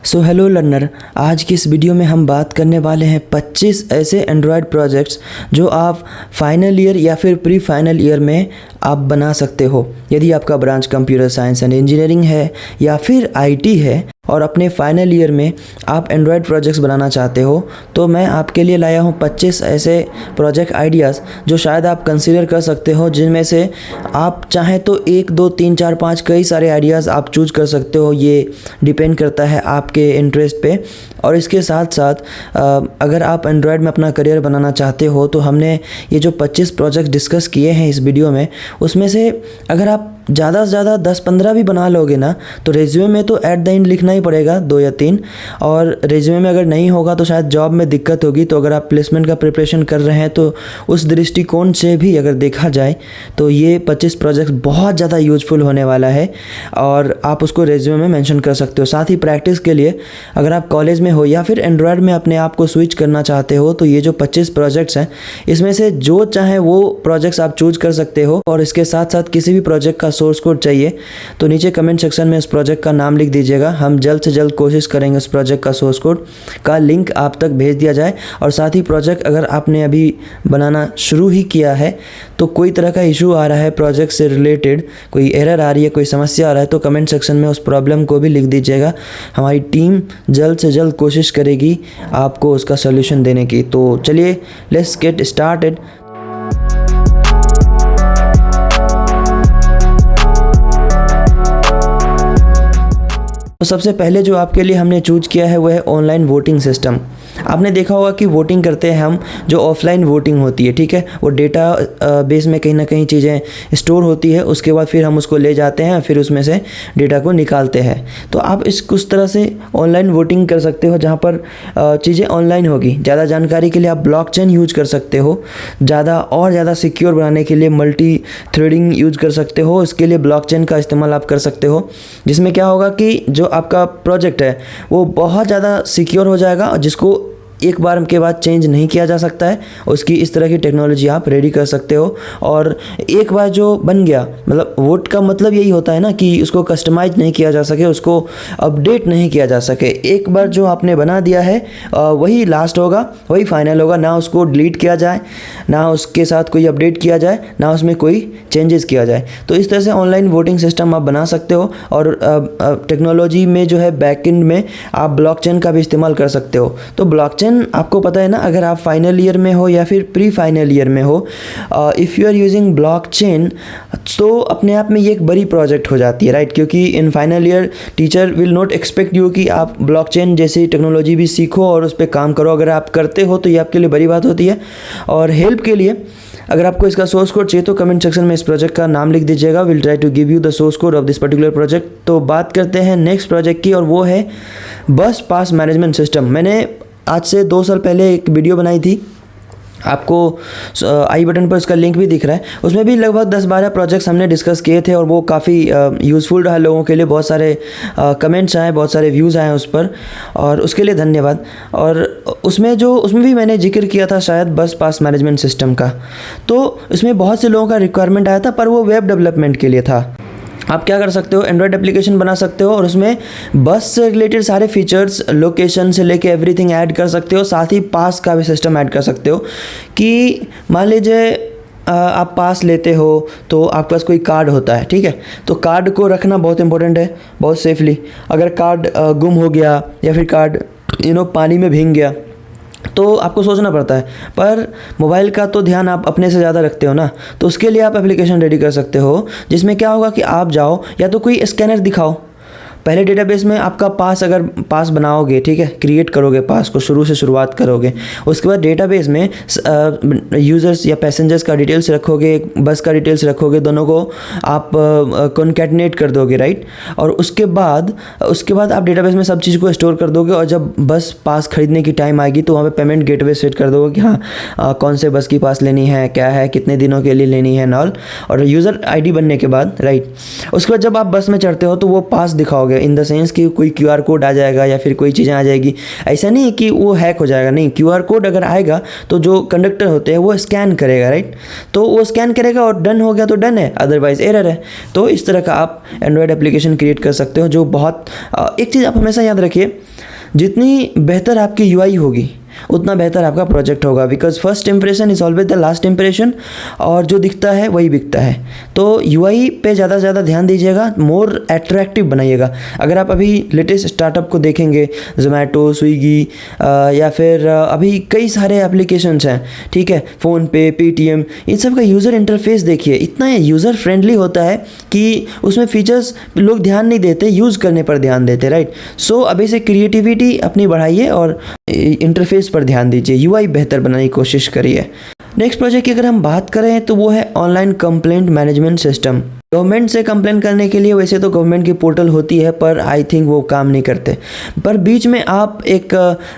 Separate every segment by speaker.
Speaker 1: So hello learner, आज की इस वीडियो में हम बात करने वाले हैं 25 ऐसे एंड्रॉयड प्रोजेक्ट्स जो आप फाइनल ईयर या फिर प्री फाइनल ईयर में आप बना सकते हो। यदि आपका branch computer science and engineering है या फिर आईटी है और अपने फाइनल ईयर में आप एंड्रॉयड प्रोजेक्ट्स बनाना चाहते हो तो मैं आपके लिए लाया हूँ 25 ऐसे प्रोजेक्ट आइडियाज़ जो शायद आप कंसीडर कर सकते हो, जिनमें से आप चाहें तो 1, 2, 3, 4, 5 कई सारे आइडियाज़ आप चूज कर सकते हो। ये डिपेंड करता है आपके इंटरेस्ट पे। और इसके साथ साथ अगर आप एंड्रॉयड में अपना करियर बनाना चाहते हो तो हमने ये जो 25 प्रोजेक्ट डिस्कस किए हैं इस वीडियो में, उसमें से अगर आप ज़्यादा से ज़्यादा 10-15 भी बना लोगे ना तो रेज्यूमे में तो एट द एंड लिखना ही पड़ेगा 2 या 3। और रेज्यूमे में अगर नहीं होगा तो शायद जॉब में दिक्कत होगी। तो अगर आप प्लेसमेंट का प्रिपरेशन कर रहे हैं तो उस दृष्टिकोण से भी अगर देखा जाए तो ये 25 प्रोजेक्ट बहुत ज़्यादा यूजफुल होने वाला है और आप उसको रेज्यूमे में मेंशन कर सकते हो। साथ ही प्रैक्टिस के लिए अगर आप कॉलेज में हो या फिर एंड्रॉयड में अपने आप को स्विच करना चाहते हो तो ये जो 25 प्रोजेक्ट्स हैं इसमें से जो चाहे वो प्रोजेक्ट्स आप चूज कर सकते हो। और इसके साथ साथ किसी भी प्रोजेक्ट का सोर्स कोड चाहिए तो नीचे कमेंट सेक्शन में उस प्रोजेक्ट का नाम लिख दीजिएगा। हम जल्द से जल्द कोशिश करेंगे उस प्रोजेक्ट का सोर्स कोड का लिंक आप तक भेज दिया जाए। और साथ ही प्रोजेक्ट अगर आपने अभी बनाना शुरू ही किया है तो कोई तरह का इशू आ रहा है प्रोजेक्ट से रिलेटेड, कोई एरर आ रही है, कोई समस्या आ रहा है तो कमेंट सेक्शन में उस प्रॉब्लम को भी लिख दीजिएगा। हमारी टीम जल्द से जल्द कोशिश करेगी आपको उसका सोल्यूशन देने की। तो चलिए लेट्स गेट स्टार्टेड। तो सबसे पहले जो आपके लिए हमने चूज किया है वो है ऑनलाइन वोटिंग सिस्टम। आपने देखा होगा कि वोटिंग करते हैं हम, जो ऑफलाइन वोटिंग होती है, ठीक है, वो डेटा बेस में कहीं ना कहीं चीज़ें स्टोर होती है, उसके बाद फिर हम उसको ले जाते हैं, फिर उसमें से डेटा को निकालते हैं। तो आप उस तरह से ऑनलाइन वोटिंग कर सकते हो जहाँ पर चीज़ें ऑनलाइन होगी। ज़्यादा जानकारी के लिए आप ब्लॉकचेन यूज कर सकते हो। ज़्यादा सिक्योर बनाने के लिए मल्टी थ्रेडिंग यूज कर सकते हो। इसके लिए ब्लॉकचेन का इस्तेमाल आप कर सकते हो, जिसमें क्या होगा कि जो आपका प्रोजेक्ट है वो बहुत ज़्यादा सिक्योर हो जाएगा और जिसको एक बार के बाद चेंज नहीं किया जा सकता है। उसकी इस तरह की टेक्नोलॉजी आप रेडी कर सकते हो। और एक बार जो बन गया, मतलब वोट का मतलब यही होता है ना कि उसको कस्टमाइज नहीं किया जा सके, उसको अपडेट नहीं किया जा सके। एक बार जो आपने बना दिया है वही लास्ट होगा, वही फाइनल होगा। ना उसको डिलीट किया जाए, ना उसके साथ कोई अपडेट किया जाए, ना उसमें कोई चेंजेस किया जाए। तो इस तरह से ऑनलाइन वोटिंग सिस्टम आप बना सकते हो। और टेक्नोलॉजी में जो है बैकएंड में आप ब्लॉकचेन का भी इस्तेमाल कर सकते हो। तो ब्लॉकचेन आपको पता है ना, अगर आप फाइनल ईयर में हो या फिर प्री फाइनल ईयर में हो, if you are using blockchain तो अपने आप में ये एक बड़ी प्रोजेक्ट हो जाती है, राइट। क्योंकि in final year teacher will not expect you कि आप ब्लॉकचेन जैसी टेक्नोलॉजी भी सीखो और उस पर काम करो। अगर आप करते हो तो ये आपके लिए बड़ी बात होती है। और हेल्प के लिए अगर आपको इसका सोर्स कोड चाहिए तो कमेंट सेक्शन में इस प्रोजेक्ट का नाम लिख दीजिएगा। Will try to give you the source code of this particular project. तो बात करते हैं नेक्स्ट प्रोजेक्ट की, और वो है बस पास मैनेजमेंट सिस्टम। मैंने आज से 2 साल पहले एक वीडियो बनाई थी, आपको आई बटन पर उसका लिंक भी दिख रहा है। उसमें भी लगभग 10-12 प्रोजेक्ट्स हमने डिस्कस किए थे और वो काफ़ी यूज़फुल रहा लोगों के लिए। बहुत सारे कमेंट्स आए, बहुत सारे व्यूज़ आए उस पर, और उसके लिए धन्यवाद। और उसमें भी मैंने जिक्र किया था शायद बस पास मैनेजमेंट सिस्टम का। तो उसमें बहुत से लोगों का रिक्वायरमेंट आया था, पर वो वेब डेवलपमेंट के लिए था। आप क्या कर सकते हो, एंड्रॉयड एप्लीकेशन बना सकते हो और उसमें बस से रिलेटेड सारे फीचर्स, लोकेशन से लेके एवरीथिंग ऐड कर सकते हो। साथ ही पास का भी सिस्टम ऐड कर सकते हो कि मान लीजिए आप पास लेते हो तो आपके पास कोई कार्ड होता है, ठीक है, तो कार्ड को रखना बहुत इंपॉर्टेंट है, बहुत सेफली। अगर कार्ड गुम हो गया या फिर कार्ड पानी में भीग गया तो आपको सोचना पड़ता है, पर मोबाइल का तो ध्यान आप अपने से ज़्यादा रखते हो ना। तो उसके लिए आप एप्लीकेशन रेडी कर सकते हो, जिसमें क्या होगा कि आप जाओ या तो कोई स्कैनर दिखाओ। पहले डेटाबेस में आपका अगर पास बनाओगे, ठीक है, क्रिएट करोगे पास को, शुरू से शुरुआत करोगे, उसके बाद डेटाबेस में यूज़र्स या पैसेंजर्स का डिटेल्स रखोगे, बस का डिटेल्स रखोगे, दोनों को आप कॉन्कैटिनेट कर दोगे, राइट। और उसके बाद आप डेटाबेस में सब चीज़ को स्टोर कर दोगे। और जब बस पास खरीदने की टाइम आएगी तो वहाँ पे पेमेंट गेटवे सेट कर दोगे कि हाँ कौन से बस की पास लेनी है, क्या है, कितने दिनों के लिए लेनी है नॉल। और यूज़र ID बनने के बाद, राइट, उसके बाद जब आप बस में चढ़ते हो तो वो पास दिखाओगे करोगे, इन द सेंस कि कोई QR कोड आ जाएगा या फिर कोई चीज़ें आ जाएगी। ऐसा नहीं है कि वो हैक हो जाएगा, नहीं, QR कोड अगर आएगा तो जो कंडक्टर होते हैं वो स्कैन करेगा, राइट, तो वो स्कैन करेगा और डन हो गया तो डन है, अदरवाइज एरर है। तो इस तरह का आप एंड्रॉयड एप्लीकेशन क्रिएट कर सकते हो जो बहुत एक चीज़ आप हमेशा याद रखिए, जितनी बेहतर आपकी UI होगी उतना बेहतर आपका प्रोजेक्ट होगा, because first impression is always the last impression, और जो दिखता है वही बिकता है। तो UI पे ज़्यादा से ज़्यादा ध्यान दीजिएगा, मोर अट्रैक्टिव बनाइएगा। अगर आप अभी लेटेस्ट स्टार्टअप को देखेंगे, जोमेटो, स्विगी या फिर अभी कई सारे एप्लीकेशंस हैं, ठीक है, फ़ोनपे, Paytm, इन सब का यूज़र इंटरफेस देखिए, इतना यूज़र फ्रेंडली होता है कि उसमें फीचर्स लोग ध्यान नहीं देते, यूज़ करने पर ध्यान देते, राइट। सो अभी से क्रिएटिविटी अपनी बढ़ाइए और इंटरफेस पर ध्यान दीजिए, UI बेहतर बनाने की कोशिश करिए। नेक्स्ट प्रोजेक्ट की अगर हम बात करें तो वो है online complaint management system. Government से कंप्लेंट करने के लिए वैसे तो गवर्नमेंट की पोर्टल होती है, पर आई थिंक वो काम नहीं करते, पर बीच में आप एक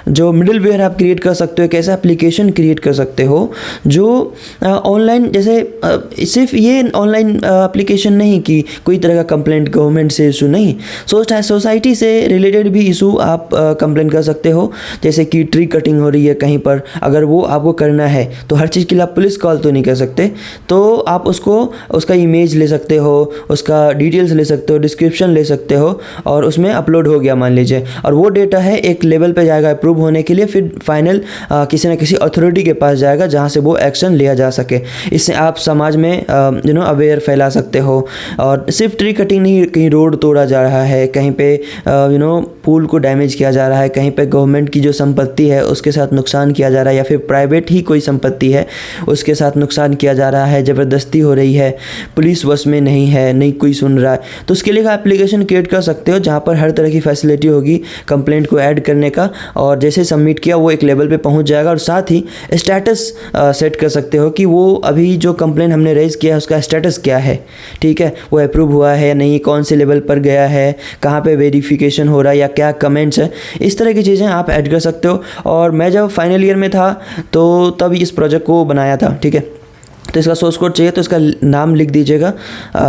Speaker 1: जो मिडिल वेयर आप क्रिएट कर सकते हो, एक ऐसा एप्लीकेशन क्रिएट कर सकते हो जो ऑनलाइन, जैसे सिर्फ ये ऑनलाइन एप्लीकेशन नहीं कि कोई तरह का कंप्लेंट गवर्नमेंट से इशू नहीं, सोसाइटी से रिलेटेड भी इशू आप कंप्लेंट कर सकते हो। जैसे कि ट्री कटिंग हो रही है कहीं पर, अगर वो आपको करना है तो हर चीज़ के लिए आप पुलिस कॉल तो नहीं कर सकते, तो आप उसका इमेज ले सकते हो, उसका डिटेल्स ले सकते हो, डिस्क्रिप्शन ले सकते हो, और उसमें अपलोड हो गया मान लीजिए, और वो डेटा है एक लेवल पे जाएगा अप्रूव होने के लिए, फिर फाइनल किसी न किसी अथॉरिटी के पास जाएगा जहाँ से वो एक्शन लिया जा सके। इससे आप समाज में अवेयर फैला सकते हो। और सिर्फ ट्री कटिंग नहीं, कहीं रोड तोड़ा जा रहा है, कहीं पे पुल को डैमेज किया जा रहा है, कहीं पे गवर्नमेंट की जो संपत्ति है उसके साथ नुकसान किया जा रहा है, या फिर प्राइवेट ही कोई संपत्ति है उसके साथ नुकसान किया जा रहा है, ज़बरदस्ती हो रही है, पुलिस बस में नहीं है, नहीं कोई सुन रहा है, तो उसके लिए आप एप्लीकेशन क्रिएट कर सकते हो जहाँ पर हर तरह की फैसिलिटी होगी कंप्लेंट को ऐड करने का, और जैसे सबमिट किया वो एक लेवल पे पहुँच जाएगा। और साथ ही स्टेटस सेट कर सकते हो कि वो अभी जो कंप्लेंट हमने रेज किया है उसका स्टेटस क्या है, ठीक है, वो अप्रूव हुआ है या नहीं, कौन से लेवल पर गया है, कहाँ पे वेरिफिकेशन हो रहा है, या क्या कमेंट्स है, इस तरह की चीज़ें आप ऐड कर सकते हो। और मैं जब फाइनल ईयर में था तो तब इस प्रोजेक्ट को बनाया था, ठीक है, तो इसका सोर्स कोड चाहिए तो इसका नाम लिख दीजिएगा,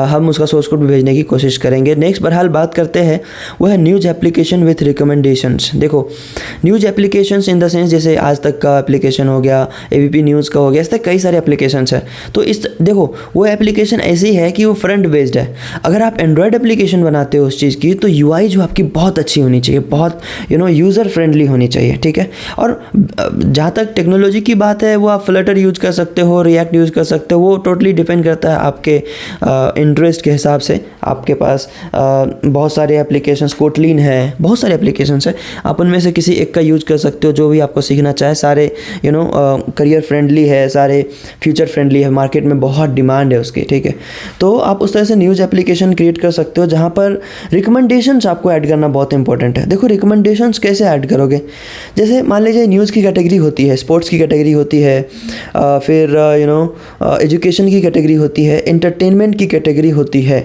Speaker 1: हम उसका सोर्स कोड भी भेजने की कोशिश करेंगे। नेक्स्ट बहरहाल बात करते हैं, वो है न्यूज़ एप्लीकेशन विथ रिकमेंडेशंस। देखो, news applications in the sense जैसे आज तक का एप्लीकेशन हो गया, ABP न्यूज़ का हो गया, इस तरह कई सारे एप्लीकेशंस हैं। तो देखो वो एप्लीकेशन ऐसी है कि वो फ्रंट बेस्ड है। अगर आप एंड्रॉयड एप्लीकेशन बनाते हो उस चीज़ की, तो UI जो आपकी बहुत अच्छी होनी चाहिए, बहुत यूज़र फ्रेंडली होनी चाहिए, ठीक है। और जहाँ तक टेक्नोलॉजी की बात है, वो आप फ्लटर यूज़ कर सकते हो, रिएक्ट यूज़ कर सकते हो, वो टोटली डिपेंड करता है आपके इंटरेस्ट के हिसाब से। आपके पास बहुत सारे एप्लीकेशंस, कोटलिन है, बहुत सारे एप्लीकेशंस है, आप उनमें से किसी एक का यूज़ कर सकते हो, जो भी आपको सीखना चाहे। सारे करियर फ्रेंडली है, सारे फ्यूचर फ्रेंडली है, मार्केट में बहुत डिमांड है उसकी, ठीक है। तो आप उस तरह से न्यूज़ एप्लीकेशन क्रिएट कर सकते हो जहाँ पर रिकमेंडेशंस आपको ऐड करना बहुत इंपॉर्टेंट है। देखो रिकमेंडेशंस कैसे ऐड करोगे, जैसे मान लीजिए न्यूज़ की कैटेगरी होती है, स्पोर्ट्स की कैटेगरी होती है, फिर एजुकेशन की कैटेगरी होती है, एंटरटेनमेंट की कैटेगरी होती है।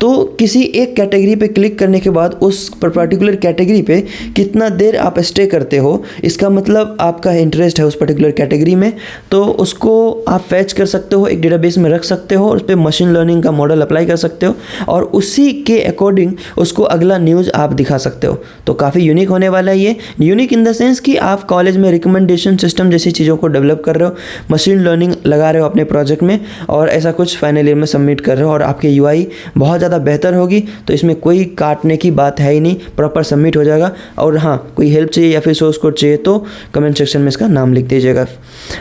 Speaker 1: तो किसी एक कैटेगरी पे क्लिक करने के बाद उस पर्टिकुलर कैटेगरी पे कितना देर आप स्टे करते हो, इसका मतलब आपका इंटरेस्ट है उस पर्टिकुलर कैटेगरी में, तो उसको आप फैच कर सकते हो, एक डेटाबेस में रख सकते हो, और उस पर मशीन लर्निंग का मॉडल अप्लाई कर सकते हो, और उसी के अकॉर्डिंग उसको अगला न्यूज़ आप दिखा सकते हो। तो काफ़ी यूनिक होने वाला है ये, यूनिक इन द सेंस कि आप कॉलेज में रिकमेंडेशन सिस्टम जैसी चीज़ों को डेवलप कर रहे हो, मशीन लर्निंग लगा रहे हो अपने प्रोजेक्ट में, और ऐसा कुछ फाइनल ईयर में सबमिट कर रहे हो, और आपकी UI बहुत ज़्यादा बेहतर होगी। तो इसमें कोई काटने की बात है ही नहीं, प्रॉपर सबमिट हो जाएगा। और हाँ, कोई हेल्प चाहिए या फिर सोर्स कोड चाहिए तो कमेंट सेक्शन में इसका नाम लिख दीजिएगा।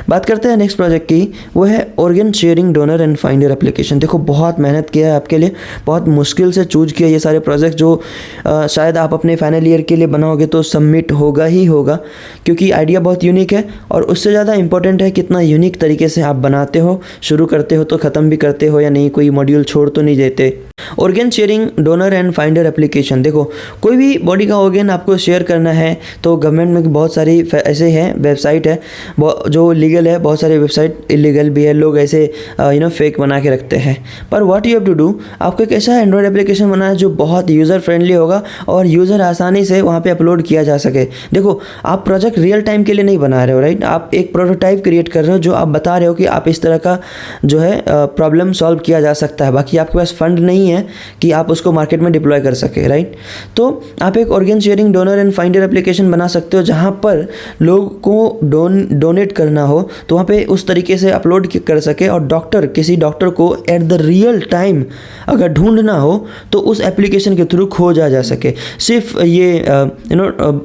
Speaker 1: बात करते हैं नेक्स्ट प्रोजेक्ट की, वो है organ sharing donor and finder application. देखो बहुत मेहनत किया है आपके लिए, बहुत मुश्किल से चूज किया ये सारे प्रोजेक्ट, जो शायद आप अपने फाइनल ईयर के लिए बनाओगे तो सबमिट होगा ही होगा, क्योंकि आइडिया बहुत यूनिक है। और उससे ज़्यादा इंपॉर्टेंट है कितना यूनिक तरीके से आप बनाते हो, शुरू करते हो तो ख़त्म भी करते हो या नहीं, कोई मॉड्यूल छोड़ तो नहीं देते। Organ sharing donor and finder application, देखो कोई भी बॉडी का ऑर्गन आपको शेयर करना है तो गवर्नमेंट में बहुत सारी ऐसे हैं वेबसाइट है जो लीगल है, बहुत सारी वेबसाइट इलीगल भी है, लोग ऐसे फेक बना के रखते हैं। पर what you have to do, आपको एक ऐसा एंड्रॉयड एप्लीकेशन बनाना है जो बहुत यूज़र फ्रेंडली होगा और यूज़र आसानी से वहाँ पे अपलोड किया जा सके। देखो आप प्रोजेक्ट रियल टाइम के लिए नहीं बना रहे हो, राइट, आप एक प्रोटोटाइप क्रिएट कर रहे हो, जो आप बता रहे हो कि आप इस तरह का इसका जो है प्रॉब्लम सॉल्व किया जा सकता है। बाकी आपके पास फंड नहीं है कि आप उसको मार्केट में डिप्लॉय कर सके, राइट। तो आप एक organ sharing donor and finder application बना सकते हो जहाँ पर लोग को डोनेट करना हो तो वहाँ पे उस तरीके से अपलोड कर सके, और किसी डॉक्टर को एट द रियल टाइम अगर ढूंढना हो तो उस एप्लीकेशन के थ्रू खोजा जा सके। सिर्फ ये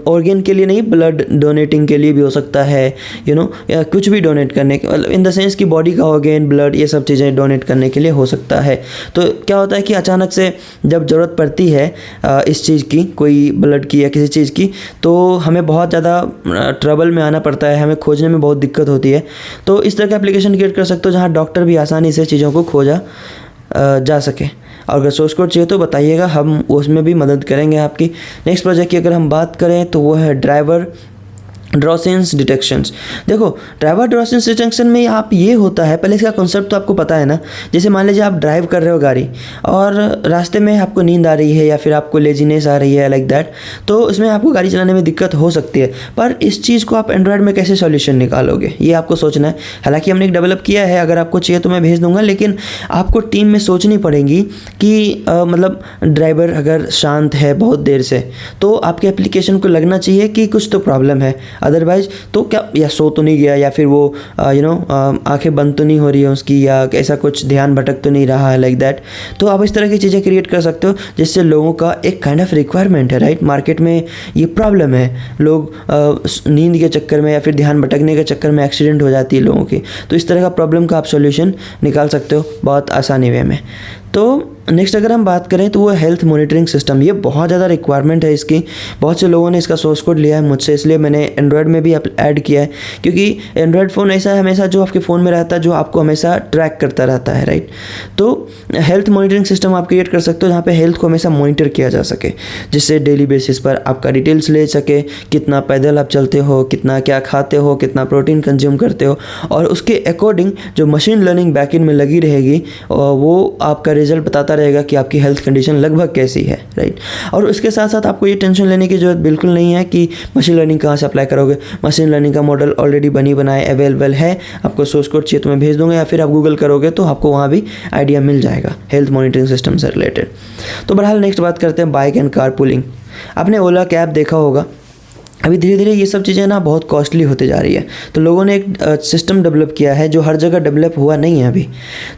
Speaker 1: ऑर्गन के लिए नहीं, ब्लड डोनेटिंग के लिए भी हो सकता है, या कुछ भी डोनेट करने के, मतलब इन द सेंस कि बॉडी का ऑर्गन, ब्लड, ये सब चीज़ें डोनेट करने के लिए हो सकता है। तो क्या होता है कि अचानक से जब ज़रूरत पड़ती है इस चीज़ की, कोई ब्लड की या किसी चीज़ की, तो हमें बहुत ज़्यादा ट्रबल में आना पड़ता है, हमें खोजने में बहुत दिक्कत होती है। तो इस तरह का एप्लीकेशन क्रिएट कर सकते हो जहाँ डॉक्टर भी आसानी से चीज़ों को खोजा जा सके। और अगर सोर्स कोड चाहिए तो बताइएगा, हम उसमें भी मदद करेंगे आपकी। नेक्स्ट प्रोजेक्ट की अगर हम बात करें तो वो है ड्राइवर ड्रॉसेंस डिटेक्शंस। देखो, ड्राइवर ड्रॉसेंस डिटेक्शन में आप ये होता है, पहले इसका कॉन्सेप्ट तो आपको पता है ना। जैसे मान लीजिए आप ड्राइव कर रहे हो गाड़ी और रास्ते में आपको नींद आ रही है या फिर आपको लेजीनेस आ रही है, लाइक दैट, तो उसमें आपको गाड़ी चलाने में दिक्कत हो सकती है। पर इस चीज़ को आप एंड्रॉयड में कैसे सॉल्यूशन निकालोगे, ये आपको सोचना है। हालांकि हमने एक डेवलप किया है, अगर आपको चाहिए तो मैं भेज दूंगा, लेकिन आपको टीम में सोचनी पड़ेगी कि मतलब ड्राइवर अगर शांत है बहुत देर से, तो आपके एप्लीकेशन को लगना चाहिए कि कुछ तो प्रॉब्लम है। अदरवाइज तो क्या, या सो तो नहीं गया, या फिर वो आंखें बंद तो नहीं हो रही है उसकी, या ऐसा कुछ ध्यान भटक तो नहीं रहा है, लाइक दैट। तो आप इस तरह की चीज़ें क्रिएट कर सकते हो जिससे लोगों का एक काइंड ऑफ रिक्वायरमेंट है, राइट। मार्केट में ये प्रॉब्लम है, लोग नींद के चक्कर में या फिर ध्यान भटकने के चक्कर में एक्सीडेंट हो जाती है लोगों की। तो इस तरह का प्रॉब्लम का आप सॉल्यूशन निकाल सकते हो बहुत आसानी वे में। तो नेक्स्ट अगर हम बात करें तो वो हेल्थ मॉनिटरिंग सिस्टम। ये बहुत ज़्यादा रिक्वायरमेंट है इसकी, बहुत से लोगों ने इसका सोर्स कोड लिया है मुझसे, इसलिए मैंने एंड्रॉयड में भी ऐड किया है। क्योंकि एंड्रॉयड फ़ोन ऐसा है हमेशा जो आपके फ़ोन में रहता है, जो आपको हमेशा ट्रैक करता रहता है, राइट। तो हेल्थ मॉनिटरिंग सिस्टम आप क्रिएट कर सकते हो जहाँ पे हेल्थ को हमेशा मॉनिटर किया जा सके, जिससे डेली बेसिस पर आपका डिटेल्स ले सके, कितना पैदल आप चलते हो, कितना क्या खाते हो, कितना प्रोटीन कंज्यूम करते हो, और उसके अकॉर्डिंग जो मशीन लर्निंग बैकएंड में लगी रहेगी वो आपका रिजल्ट बताता रहेगा कि आपकी हेल्थ कंडीशन लगभग कैसी है, राइट। और उसके साथ साथ आपको ये टेंशन लेने की ज़रूरत बिल्कुल नहीं है कि मशीन लर्निंग कहाँ से अप्लाई करोगे। मशीन लर्निंग का मॉडल ऑलरेडी बनाए अवेलेबल है, आपको सोर्स कोड चाहिए तो मैं भेज दूंगा, या फिर आप गूगल करोगे तो आपको वहाँ भी आइडिया मिल जाएगा हेल्थ मॉनिटरिंग सिस्टम से रिलेटेड। तो बहरहाल नेक्स्ट बात करते हैं बाइक एंड कार पूलिंग। आपने ओला कैब देखा होगा, अभी धीरे धीरे ये सब चीज़ें ना बहुत कॉस्टली होते जा रही है। तो लोगों ने एक सिस्टम डेवलप किया है जो हर जगह डेवलप हुआ नहीं है अभी,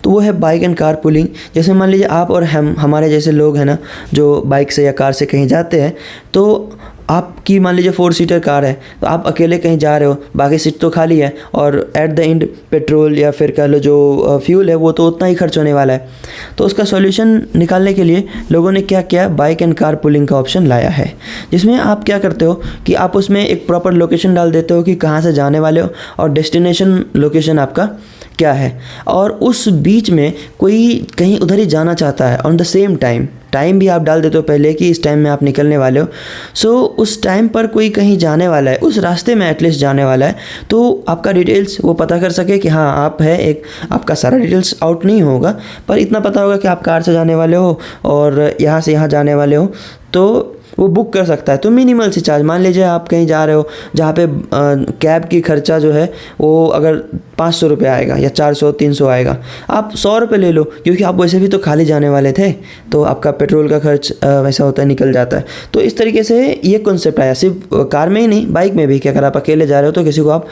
Speaker 1: तो वो है बाइक एंड कार पूलिंग। जैसे मान लीजिए आप और हमारे जैसे लोग हैं ना, जो बाइक से या कार से कहीं जाते हैं, तो आपकी मान लीजिए 4 सीटर कार है, तो आप अकेले कहीं जा रहे हो, बाकी सीट तो खाली है, और एट द एंड पेट्रोल या फिर कह लो जो फ्यूल है वो तो उतना ही खर्च होने वाला है। तो उसका सॉल्यूशन निकालने के लिए लोगों ने क्या किया, बाइक एंड कार पूलिंग का ऑप्शन लाया है, जिसमें आप क्या करते हो कि आप उसमें एक प्रॉपर लोकेशन डाल देते हो कि कहाँ से जाने वाले हो और डेस्टिनेशन लोकेशन आपका क्या है, और उस बीच में कोई कहीं उधर ही जाना चाहता है ऑन द सेम टाइम भी आप डाल देते हो पहले कि इस टाइम में आप निकलने वाले हो। सो उस टाइम पर कोई कहीं जाने वाला है, उस रास्ते में एटलीस्ट जाने वाला है, तो आपका डिटेल्स वो पता कर सके कि हाँ आप है, एक आपका सारा डिटेल्स आउट नहीं होगा, पर इतना पता होगा कि आप कार से जाने वाले हो और यहाँ से यहाँ जाने वाले हो, तो वो बुक कर सकता है। तो मिनिमल सी चार्ज, मान लीजिए आप कहीं जा रहे हो जहाँ पे कैब की खर्चा जो है वो अगर 500 रुपये आएगा या 400-300 आएगा, आप 100 रुपये ले लो, क्योंकि आप वैसे भी तो खाली जाने वाले थे, तो आपका पेट्रोल का खर्च वैसा होता है, निकल जाता है। तो इस तरीके से ये कॉन्सेप्ट आया, सिर्फ कार में ही नहीं, बाइक में भी कि अगर आप अकेले जा रहे हो तो किसी को आप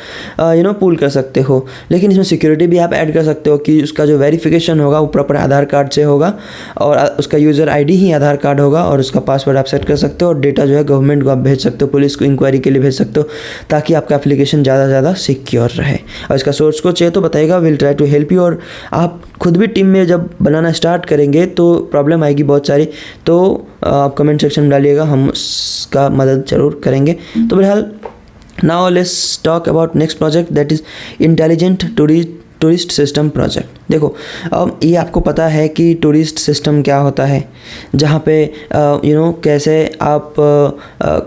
Speaker 1: पूल कर सकते हो, लेकिन इसमें सिक्योरिटी भी आप ऐड कर सकते हो कि उसका जो वेरिफिकेशन होगा वो प्रॉपर आधार कार्ड से होगा, और उसका यूज़र ID ही आधार कार्ड होगा, और उसका पासवर्ड आप सेट कर सकते हो, और डेटा जो है गवर्नमेंट को आप भेज सकते हो, पुलिस को इंक्वायरी के लिए भेज सकते हो, ताकि आपका एप्लीकेशन ज़्यादा से ज़्यादा सिक्योर रहे। और इसका सोर्स को चाहिए तो बताइएगा, will try to help you. और आप खुद भी टीम में जब बनाना स्टार्ट करेंगे तो प्रॉब्लम आएगी बहुत सारी, तो आप कमेंट सेक्शन में डालिएगा, हम उसका मदद ज़रूर करेंगे। तो बहरहाल now let's talk about next project, that is intelligent tourist system project. देखो, अब ये आपको पता है कि टूरिस्ट सिस्टम क्या होता है, जहाँ पे कैसे आप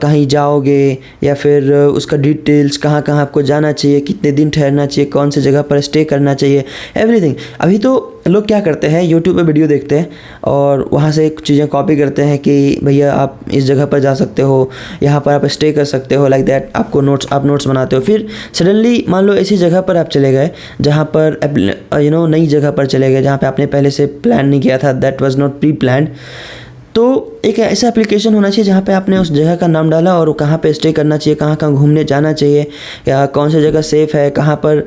Speaker 1: कहीं जाओगे, या फिर उसका डिटेल्स, कहाँ कहाँ आपको जाना चाहिए, कितने दिन ठहरना चाहिए, कौन सी जगह पर स्टे करना चाहिए, एवरीथिंग। अभी तो लोग क्या करते हैं, यूट्यूब पे वीडियो देखते हैं और वहाँ से चीज़ें कॉपी करते हैं कि भैया आप इस जगह पर जा सकते हो, यहाँ पर आप स्टे कर सकते हो, लाइक दैट। आप नोट्स बनाते हो, फिर सडनली मान लो ऐसी जगह पर आप चले गए जहाँ पर नई जगह पर चले गए जहाँ पे आपने पहले से प्लान नहीं किया था, that was not pre planned. तो एक ऐसा एप्लीकेशन होना चाहिए जहाँ पे आपने उस जगह का नाम डाला और कहाँ पे स्टे करना चाहिए, कहाँ कहाँ घूमने जाना चाहिए, या कौन सी जगह सेफ़ है, कहाँ पर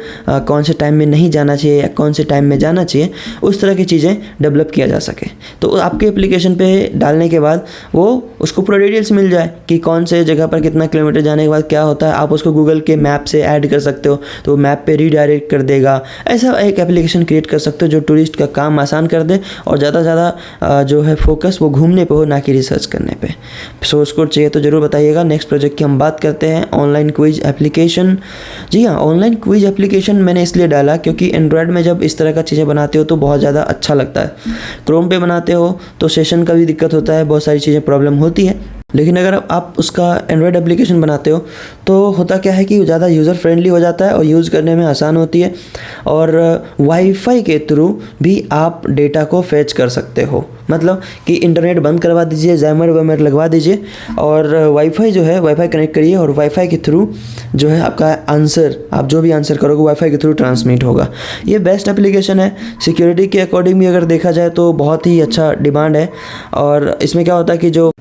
Speaker 1: कौन से टाइम में नहीं जाना चाहिए या कौन से टाइम में जाना चाहिए, उस तरह की चीज़ें डेवलप किया जा सके। तो आपके एप्लीकेशन पे डालने के बाद वो उसको पूरा डिटेल्स मिल जाए कि कौन से जगह पर कितना किलोमीटर जाने के बाद क्या होता है। आप उसको गूगल के मैप से ऐड कर सकते हो तो मैप पे रीडायरेक्ट कर देगा। ऐसा एक एप्लीकेशन क्रिएट कर सकते हो जो टूरिस्ट का काम आसान कर दे और ज़्यादा से ज़्यादा जो है फोकस वो घूमने पे हो, ना कि रिसर्च करने पे। सोर्स कोड चाहिए तो ज़रूर बताइएगा। नेक्स्ट प्रोजेक्ट की हम बात करते हैं, ऑनलाइन क्विज एप्लीकेशन। जी हाँ, ऑनलाइन क्विज एप्लीकेशन मैंने इसलिए डाला क्योंकि एंड्रॉयड में जब इस तरह का चीज़ें बनाते हो तो बहुत ज़्यादा अच्छा लगता है। क्रोम पे बनाते हो तो सेशन का भी दिक्कत होता है, बहुत सारी चीज़ें प्रॉब्लम होती है। लेकिन अगर आप उसका एंड्रॉयड एप्लीकेशन बनाते हो तो होता क्या है कि ज़्यादा यूज़र फ्रेंडली हो जाता है और यूज़ करने में आसान होती है। और वाईफाई के थ्रू भी आप डेटा को फेच कर सकते हो, मतलब कि इंटरनेट बंद करवा दीजिए, जैमर वैमर लगवा दीजिए और वाईफाई जो है वाईफाई कनेक्ट करिए और वाईफाई के थ्रू जो है आपका आंसर, आप जो भी आंसर करोगे वाईफाई के थ्रू ट्रांसमिट होगा। ये बेस्ट एप्लीकेशन है। सिक्योरिटी के अकॉर्डिंग भी अगर देखा जाए तो बहुत ही अच्छा डिमांड है। और इसमें क्या होता है कि जो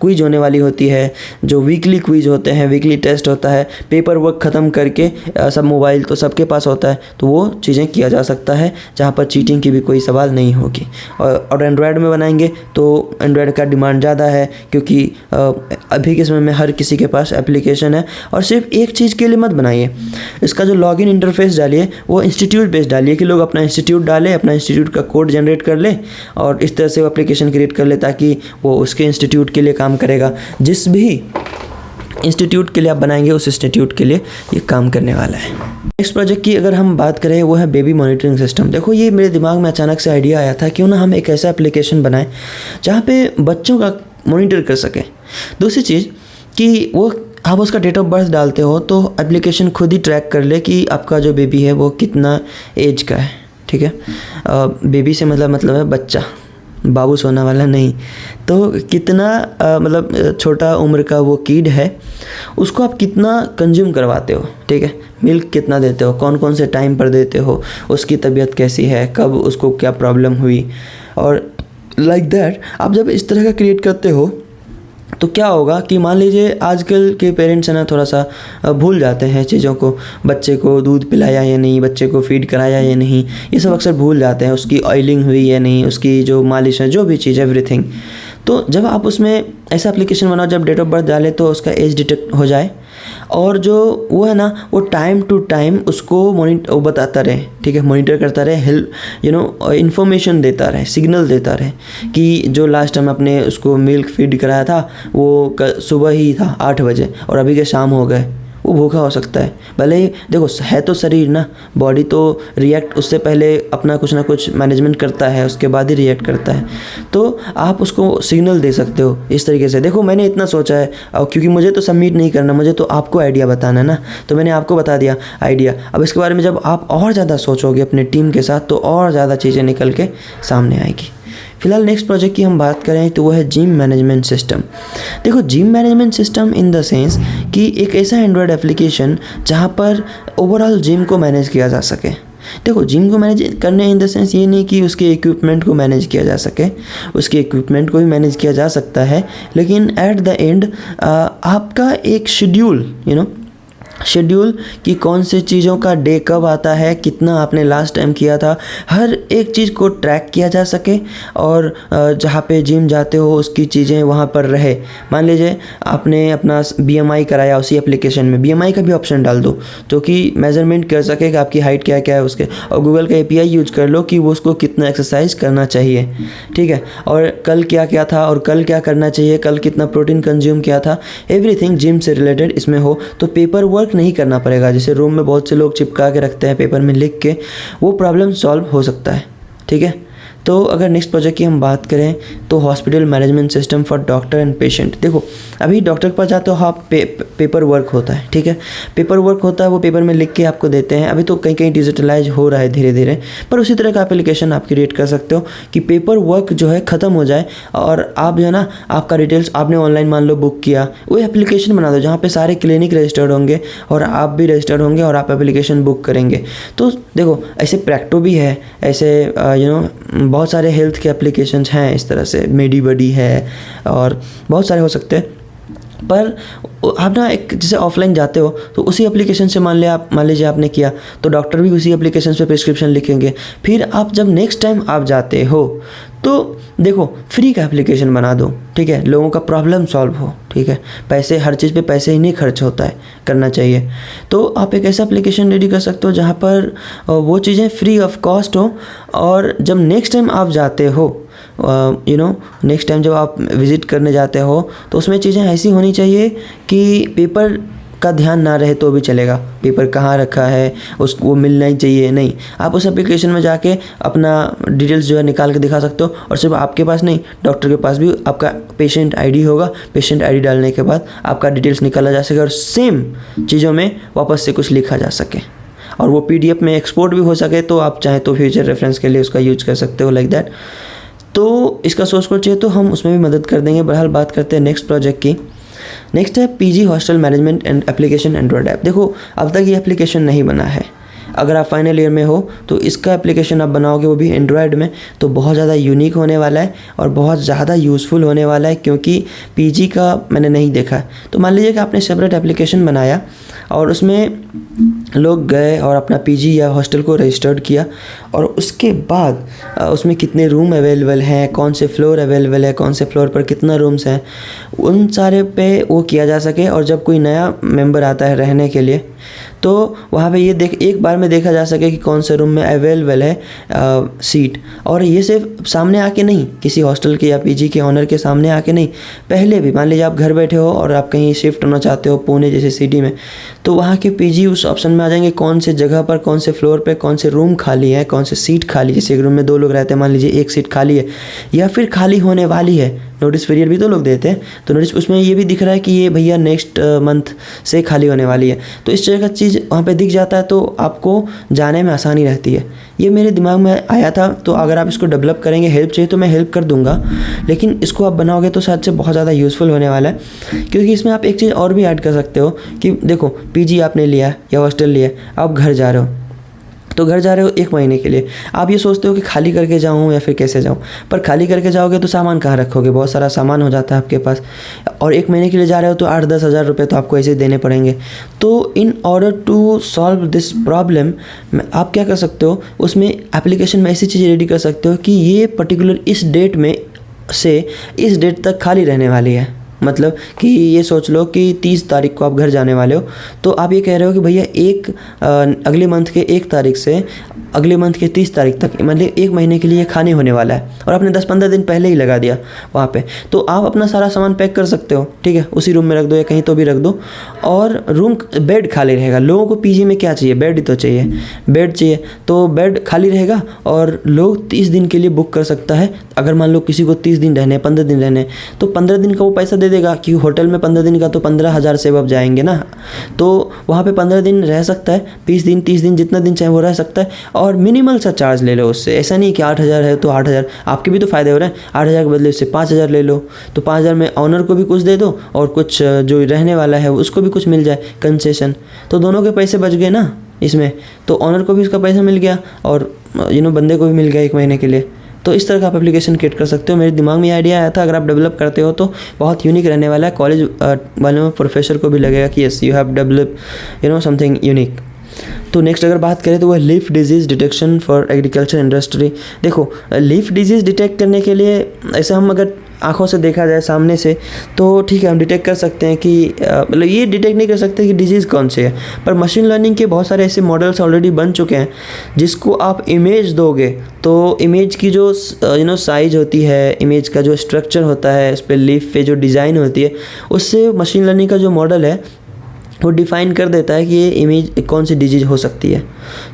Speaker 1: क्विज होने वाली होती है, जो वीकली क्विज होते हैं, वीकली टेस्ट होता है, पेपर वर्क ख़त्म करके सब मोबाइल तो सबके पास होता है तो वो चीज़ें किया जा सकता है जहाँ पर चीटिंग की भी कोई सवाल नहीं होगी। और एंड्रॉयड में बनाएंगे तो एंड्रॉयड का डिमांड ज़्यादा है क्योंकि अभी के समय में हर किसी के पास एप्लीकेशन है। और सिर्फ एक चीज़ के लिए मत बनाइए, इसका जो लॉगिन इंटरफेस डालिए वो इंस्टीट्यूट बेस्ड डालिए कि लोग अपना इंस्टीट्यूट डालें, अपना इंस्टीट्यूट का कोड जनरेट कर ले और इस तरह से वो एप्लीकेशन क्रिएट कर ले ताकि वो उसके इंस्टीट्यूट के लिए काम करेगा। जिस भी इंस्टीट्यूट के लिए आप बनाएंगे उस इंस्टीट्यूट के लिए ये काम करने वाला है। नेक्स्ट प्रोजेक्ट की अगर हम बात करें वो है बेबी मॉनिटरिंग सिस्टम। देखो ये मेरे दिमाग में अचानक से आइडिया आया था क्यों ना हम एक ऐसा एप्लीकेशन बनाएं जहाँ पे बच्चों का मॉनिटर कर सकें। दूसरी चीज़ कि वो आप उसका डेट ऑफ बर्थ डालते हो तो एप्लीकेशन खुद ही ट्रैक कर ले कि आपका जो बेबी है वो कितना एज का है। ठीक है, बेबी से मतलब है बच्चा, बाबू सोना वाला नहीं। तो कितना मतलब छोटा उम्र का वो किड है उसको आप कितना कंज्यूम करवाते हो, ठीक है, मिल्क कितना देते हो, कौन कौन से टाइम पर देते हो, उसकी तबीयत कैसी है, कब उसको क्या प्रॉब्लम हुई, और लाइक दैट। आप जब इस तरह का क्रिएट करते हो तो क्या होगा कि मान लीजिए आजकल के पेरेंट्स है ना थोड़ा सा भूल जाते हैं चीज़ों को, बच्चे को दूध पिलाया या नहीं, बच्चे को फीड कराया या नहीं, ये सब अक्सर भूल जाते हैं, उसकी ऑयलिंग हुई या नहीं, उसकी जो मालिश है, जो भी चीज़ एवरीथिंग। तो जब आप उसमें ऐसा एप्लीकेशन बनाओ जब डेट ऑफ बर्थ डाले तो उसका एज डिटेक्ट हो जाए और जो वो है ना वो टाइम टू टाइम उसको वो बताता रहे, ठीक है, मॉनिटर करता रहे, हेल्प इन्फॉर्मेशन देता रहे, सिग्नल देता रहे कि जो लास्ट टाइम आपने उसको मिल्क फीड कराया था वो सुबह ही था 8 बजे और अभी के शाम हो गए, वो भूखा हो सकता है। भले ही देखो है तो शरीर ना, बॉडी तो रिएक्ट उससे पहले अपना कुछ ना कुछ मैनेजमेंट करता है, उसके बाद ही रिएक्ट करता है। तो आप उसको सिग्नल दे सकते हो इस तरीके से। देखो मैंने इतना सोचा है और क्योंकि मुझे तो सबमिट नहीं करना, मुझे तो आपको आइडिया बताना है ना, तो मैंने आपको बता दिया आइडिया। अब इसके बारे में जब आप और ज़्यादा सोचोगे अपने टीम के साथ तो और ज़्यादा चीज़ें निकल के सामने आएगी। फिलहाल नेक्स्ट प्रोजेक्ट की हम बात करें तो वो है जिम मैनेजमेंट सिस्टम। देखो gym management system in the sense कि एक ऐसा एंड्रॉयड एप्लीकेशन जहाँ पर ओवरऑल जिम को मैनेज किया जा सके। देखो जिम को मैनेज करने इन द सेंस ये नहीं कि उसके इक्विपमेंट को मैनेज किया जा सके, उसके इक्विपमेंट को भी मैनेज किया जा सकता है, लेकिन एट द एंड आपका एक शेड्यूल कि कौन से चीज़ों का डे कब आता है, कितना आपने लास्ट टाइम किया था, हर एक चीज़ को ट्रैक किया जा सके और जहाँ पे जिम जाते हो उसकी चीज़ें वहाँ पर रहे। मान लीजिए आपने अपना BMI कराया उसी एप्लीकेशन में, BMI का भी ऑप्शन डाल दो जो कि मेज़रमेंट कर सके कि आपकी हाइट क्या क्या है उसके, और गूगल का API यूज कर लो कि वो उसको कितना एक्सरसाइज करना चाहिए, ठीक है, और कल क्या क्या था और कल क्या करना चाहिए, कल कितना प्रोटीन कंज्यूम किया था, एवरीथिंग जिम से रिलेटेड इसमें हो तो पेपर वर्क नहीं करना पड़ेगा। जैसे रूम में बहुत से लोग चिपका के रखते हैं पेपर में लिख के, वो प्रॉब्लम सॉल्व हो सकता है, ठीक है। तो अगर नेक्स्ट प्रोजेक्ट की हम बात करें तो hospital management system for doctor and patient. देखो अभी डॉक्टर के पास जाते हो आप, पेपर वर्क होता है, ठीक है, पेपर वर्क होता है, वो पेपर में लिख के आपको देते हैं। अभी तो कहीं कहीं डिजिटलाइज हो रहा है धीरे धीरे, पर उसी तरह का एप्लीकेशन आप क्रिएट कर सकते हो कि पेपर वर्क जो है ख़त्म हो जाए और आप जो है ना, आपका डिटेल्स आपने ऑनलाइन मान लो बुक किया, वो एप्लीकेशन बना दो जहाँ पे सारे क्लिनिक रजिस्टर्ड होंगे और आप भी रजिस्टर्ड होंगे और आप एप्लीकेशन बुक करेंगे। तो देखो ऐसे प्रैक्टो भी है, ऐसे बहुत सारे हेल्थ के एप्लीकेशंस हैं इस तरह से, मेडीबडी है और बहुत सारे हो सकते हैं। पर आप ना एक जैसे ऑफलाइन जाते हो तो उसी एप्लीकेशन से मान लीजिए आपने किया तो डॉक्टर भी उसी एप्लीकेशन पे प्रिस्क्रिप्शन लिखेंगे। फिर आप जब नेक्स्ट टाइम आप जाते हो तो देखो फ्री का एप्लीकेशन बना दो, ठीक है, लोगों का प्रॉब्लम सॉल्व हो, ठीक है, पैसे हर चीज़ पे पैसे ही नहीं खर्च होता है, करना चाहिए। तो आप एक ऐसा एप्लीकेशन रेडी कर सकते हो जहाँ पर वो चीज़ें फ्री ऑफ कॉस्ट हो और जब नेक्स्ट टाइम आप जाते हो नेक्स्ट टाइम जब आप विज़िट करने जाते हो तो उसमें चीज़ें ऐसी होनी चाहिए कि पेपर का ध्यान ना रहे तो भी चलेगा, पेपर कहाँ रखा है वो मिलना ही चाहिए। नहीं, आप उस एप्लीकेशन में जाके अपना डिटेल्स जो है निकाल के दिखा सकते हो और सिर्फ आपके पास नहीं, डॉक्टर के पास भी आपका पेशेंट आईडी होगा। पेशेंट आईडी डालने के बाद आपका डिटेल्स निकाला जा सके और सेम चीज़ों में वापस से कुछ लिखा जा सके और वो PDF में एक्सपोर्ट भी हो सके, तो आप चाहें तो फ्यूचर रेफरेंस के लिए उसका यूज कर सकते हो, लाइक दैट। तो इसका सोर्स कोड चाहिए तो हम उसमें भी मदद कर देंगे। बहरहाल बात करते हैं नेक्स्ट प्रोजेक्ट की। नेक्स्ट है PG hostel management and application Android app. देखो अब तक ये एप्लीकेशन नहीं बना है, अगर आप फाइनल ईयर में हो तो इसका एप्लीकेशन आप बनाओगे वो भी एंड्रॉयड में, तो बहुत ज़्यादा यूनिक होने वाला है और बहुत ज़्यादा यूज़फुल होने वाला है, क्योंकि PG का मैंने नहीं देखा है। तो मान लीजिए कि आपने सेपरेट एप्लीकेशन बनाया और उसमें लोग गए और अपना PG या हॉस्टल को रजिस्टर्ड किया और उसके बाद उसमें कितने रूम अवेलेबल हैं, कौन से फ्लोर अवेलेबल है, कौन से फ्लोर पर कितना रूम्स हैं, उन सारे पे वो किया जा सके। और जब कोई नया मेंबर आता है रहने के लिए तो वहाँ पे ये एक बार में देखा जा सके कि कौन से रूम में अवेलेबल है सीट। और ये सिर्फ सामने आके नहीं, किसी हॉस्टल के या PG के ऑनर के सामने आके नहीं, पहले भी मान लीजिए आप घर बैठे हो और आप कहीं शिफ्ट होना चाहते हो पुणे जैसे सिटी में, तो वहाँ के PG उस ऑप्शन में आ जाएंगे कौन से जगह पर, कौन से फ्लोर पे कौन से रूम खाली है, कौन से सीट खाली। जैसे एक रूम में 2 लोग रहते हैं, मान लीजिए एक सीट खाली है या फिर खाली होने वाली है, नोटिस पीरियड भी तो लोग देते हैं, तो नोटिस उसमें ये भी दिख रहा है कि ये भैया नेक्स्ट मंथ से खाली होने वाली है। तो इस तरह का चीज़ वहाँ पे दिख जाता है तो आपको जाने में आसानी रहती है। ये मेरे दिमाग में आया था, तो अगर आप इसको डेवलप करेंगे, हेल्प चाहिए तो मैं हेल्प कर दूंगा, लेकिन इसको आप बनाओगे तो शायद से बहुत ज़्यादा यूज़फुल होने वाला है। क्योंकि इसमें आप एक चीज़ और भी ऐड कर सकते हो कि देखो PG आपने लिया या हॉस्टल लिया, आप घर जा रहे हो, तो घर जा रहे हो 1 महीने के लिए, आप ये सोचते हो कि खाली करके जाऊँ या फिर कैसे जाऊँ, पर खाली करके जाओगे तो सामान कहाँ रखोगे, बहुत सारा सामान हो जाता है आपके पास, और 1 महीने के लिए जा रहे हो तो 8-10 हज़ार रुपये तो आपको ऐसे देने पड़ेंगे। तो in order to solve this problem आप क्या कर सकते हो, उसमें एप्लीकेशन में ऐसी चीज़ें रेडी कर सकते हो कि ये पर्टिकुलर इस डेट में से इस डेट तक खाली रहने वाली है। मतलब कि ये सोच लो कि 30 तारीख को आप घर जाने वाले हो, तो आप ये कह रहे हो कि भैया अगले मंथ के 1 तारीख से अगले मंथ के 30 तारीख तक, मतलब 1 महीने के लिए खाली होने वाला है, और आपने 10-15 दिन पहले ही लगा दिया वहाँ पे, तो आप अपना सारा सामान पैक कर सकते हो, ठीक है, उसी रूम में रख दो या कहीं तो भी रख दो, और बेड खाली रहेगा। लोगों को PG में क्या चाहिए, बेड ही तो चाहिए, बेड चाहिए, तो बेड खाली रहेगा और लोग 30 दिन के लिए बुक कर सकता है। अगर मान लो किसी को 30 दिन रहने, 15 दिन रहने, तो 15 दिन का वो पैसा दे देगा कि होटल में 15 दिन का तो 15,000 से अब जाएंगे ना, तो वहाँ पे 15 दिन रह सकता है, 20 दिन 30 दिन जितना दिन चाहे वो रह सकता है, और मिनिमल सा चार्ज ले लो उससे। ऐसा नहीं कि 8,000 है तो 8,000, आपके भी तो फ़ायदे हो रहे हैं, 8,000 के बदले उससे 5,000 ले लो, तो 5,000 में ऑनर को भी कुछ दे दो और कुछ जो रहने वाला है उसको भी कुछ मिल जाए कंसेशन, तो दोनों के पैसे बच गए ना इसमें, तो ऑनर को भी उसका पैसा मिल गया और बंदे को भी मिल गया 1 महीने के लिए। तो इस तरह का आप एप्लीकेशन क्रिएट कर सकते हो। मेरे दिमाग में आइडिया आया था, अगर आप डेवलप करते हो तो बहुत यूनिक रहने वाला है, कॉलेज वाले में प्रोफेसर को भी लगेगा कि yes you have develop something unique. तो नेक्स्ट अगर बात करें तो वह leaf disease detection for agriculture industry. देखो लीफ डिजीज़ डिटेक्ट करने के लिए ऐसे हम अगर आँखों से देखा जाए सामने से तो ठीक है, हम डिटेक्ट कर सकते हैं कि मतलब ये डिटेक्ट नहीं कर सकते कि डिजीज़ कौन सी है, पर मशीन लर्निंग के बहुत सारे ऐसे मॉडल्स ऑलरेडी बन चुके हैं जिसको आप इमेज दोगे तो इमेज की जो साइज होती है, इमेज का जो स्ट्रक्चर होता है, इस पर लीफ पे जो डिज़ाइन होती है, उससे मशीन लर्निंग का जो मॉडल है वो डिफ़ाइन कर देता है कि ये इमेज कौन सी डिजीज हो सकती है,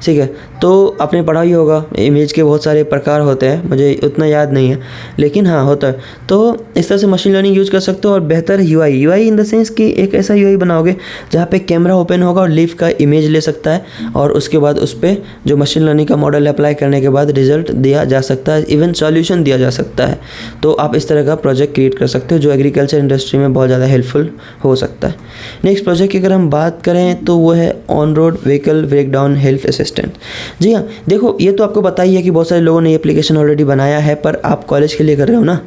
Speaker 1: ठीक है। तो आपने पढ़ा ही होगा इमेज के बहुत सारे प्रकार होते हैं, मुझे उतना याद नहीं है लेकिन हाँ होता है। तो इस तरह से मशीन लर्निंग यूज़ कर सकते हो। और बेहतर यूआई इन द सेंस कि एक ऐसा यूआई बनाओगे जहाँ पे कैमरा ओपन होगा और लीफ का इमेज ले सकता है और उसके बाद उस पर जो मशीन लर्निंग का मॉडल अप्लाई करने के बाद रिजल्ट दिया जा सकता है, इवन सॉल्यूशन दिया जा सकता है। तो आप इस तरह का प्रोजेक्ट क्रिएट कर सकते हो जो एग्रीकल्चर इंडस्ट्री में बहुत ज़्यादा हेल्पफुल हो सकता है। नेक्स्ट प्रोजेक्ट की अगर हम बात करें तो वो है on road vehicle breakdown health assistant. जी हाँ, देखो ये तो आपको पता ही है कि बहुत सारे लोगों ने ये एप्लीकेशन ऑलरेडी बनाया है, पर आप कॉलेज के लिए कर रहे हो ना,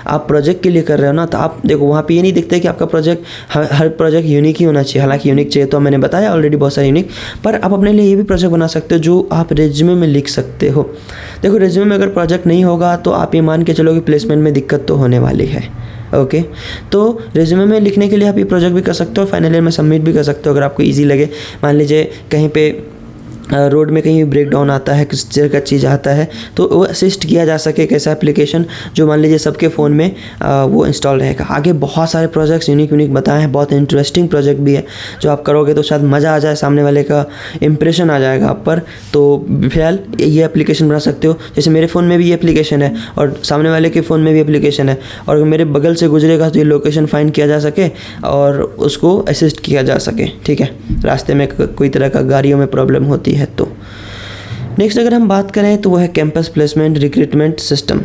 Speaker 1: आप प्रोजेक्ट के लिए कर रहे हो ना, तो आप देखो वहाँ पे ये नहीं दिखता है कि आपका प्रोजेक्ट हर प्रोजेक्ट यूनिक ही होना चाहिए। हालांकि यूनिक चाहिए तो मैंने बताया ऑलरेडी बहुत सारे यूनिक, पर आप अपने लिए ये भी प्रोजेक्ट बना सकते हो जो आप रेज्यूमे में लिख सकते हो। देखो रेज्यूमे में अगर प्रोजेक्ट नहीं होगा तो आप ये मान के चलो कि प्लेसमेंट में दिक्कत तो होने वाली है। ओके तो रेज्यूमे में लिखने के लिए आप ये प्रोजेक्ट भी कर सकते हो, फाइनल ईयर में सबमिट भी कर सकते हो अगर आपको इजी लगे। मान लीजिए कहीं पे रोड में कहीं ब्रेक डाउन आता है, किस तरह का चीज़ आता है, तो वो असिस्ट किया जा सके एक ऐसा एप्लीकेशन जो मान लीजिए सबके फ़ोन में वो इंस्टॉल रहेगा। आगे बहुत सारे प्रोजेक्ट्स यूनिक बताए हैं, बहुत इंटरेस्टिंग प्रोजेक्ट भी है जो आप करोगे तो शायद मज़ा आ जाए, सामने वाले का इंप्रेशन आ जाएगा आप पर। तो फिलहाल ये एप्लीकेशन बना सकते हो। जैसे मेरे फ़ोन में भी ये एप्लीकेशन है और सामने वाले के फ़ोन में भी एप्लीकेशन है, और अगर मेरे बगल से गुजरेगा तो ये लोकेशन फाइंड किया जा सके और उसको असिस्ट किया जा सके, ठीक है, रास्ते में कोई तरह का गाड़ियों में प्रॉब्लम होती है तो। नेक्स्ट अगर हम बात करें तो वो है कैंपस प्लेसमेंट रिक्रूटमेंट सिस्टम।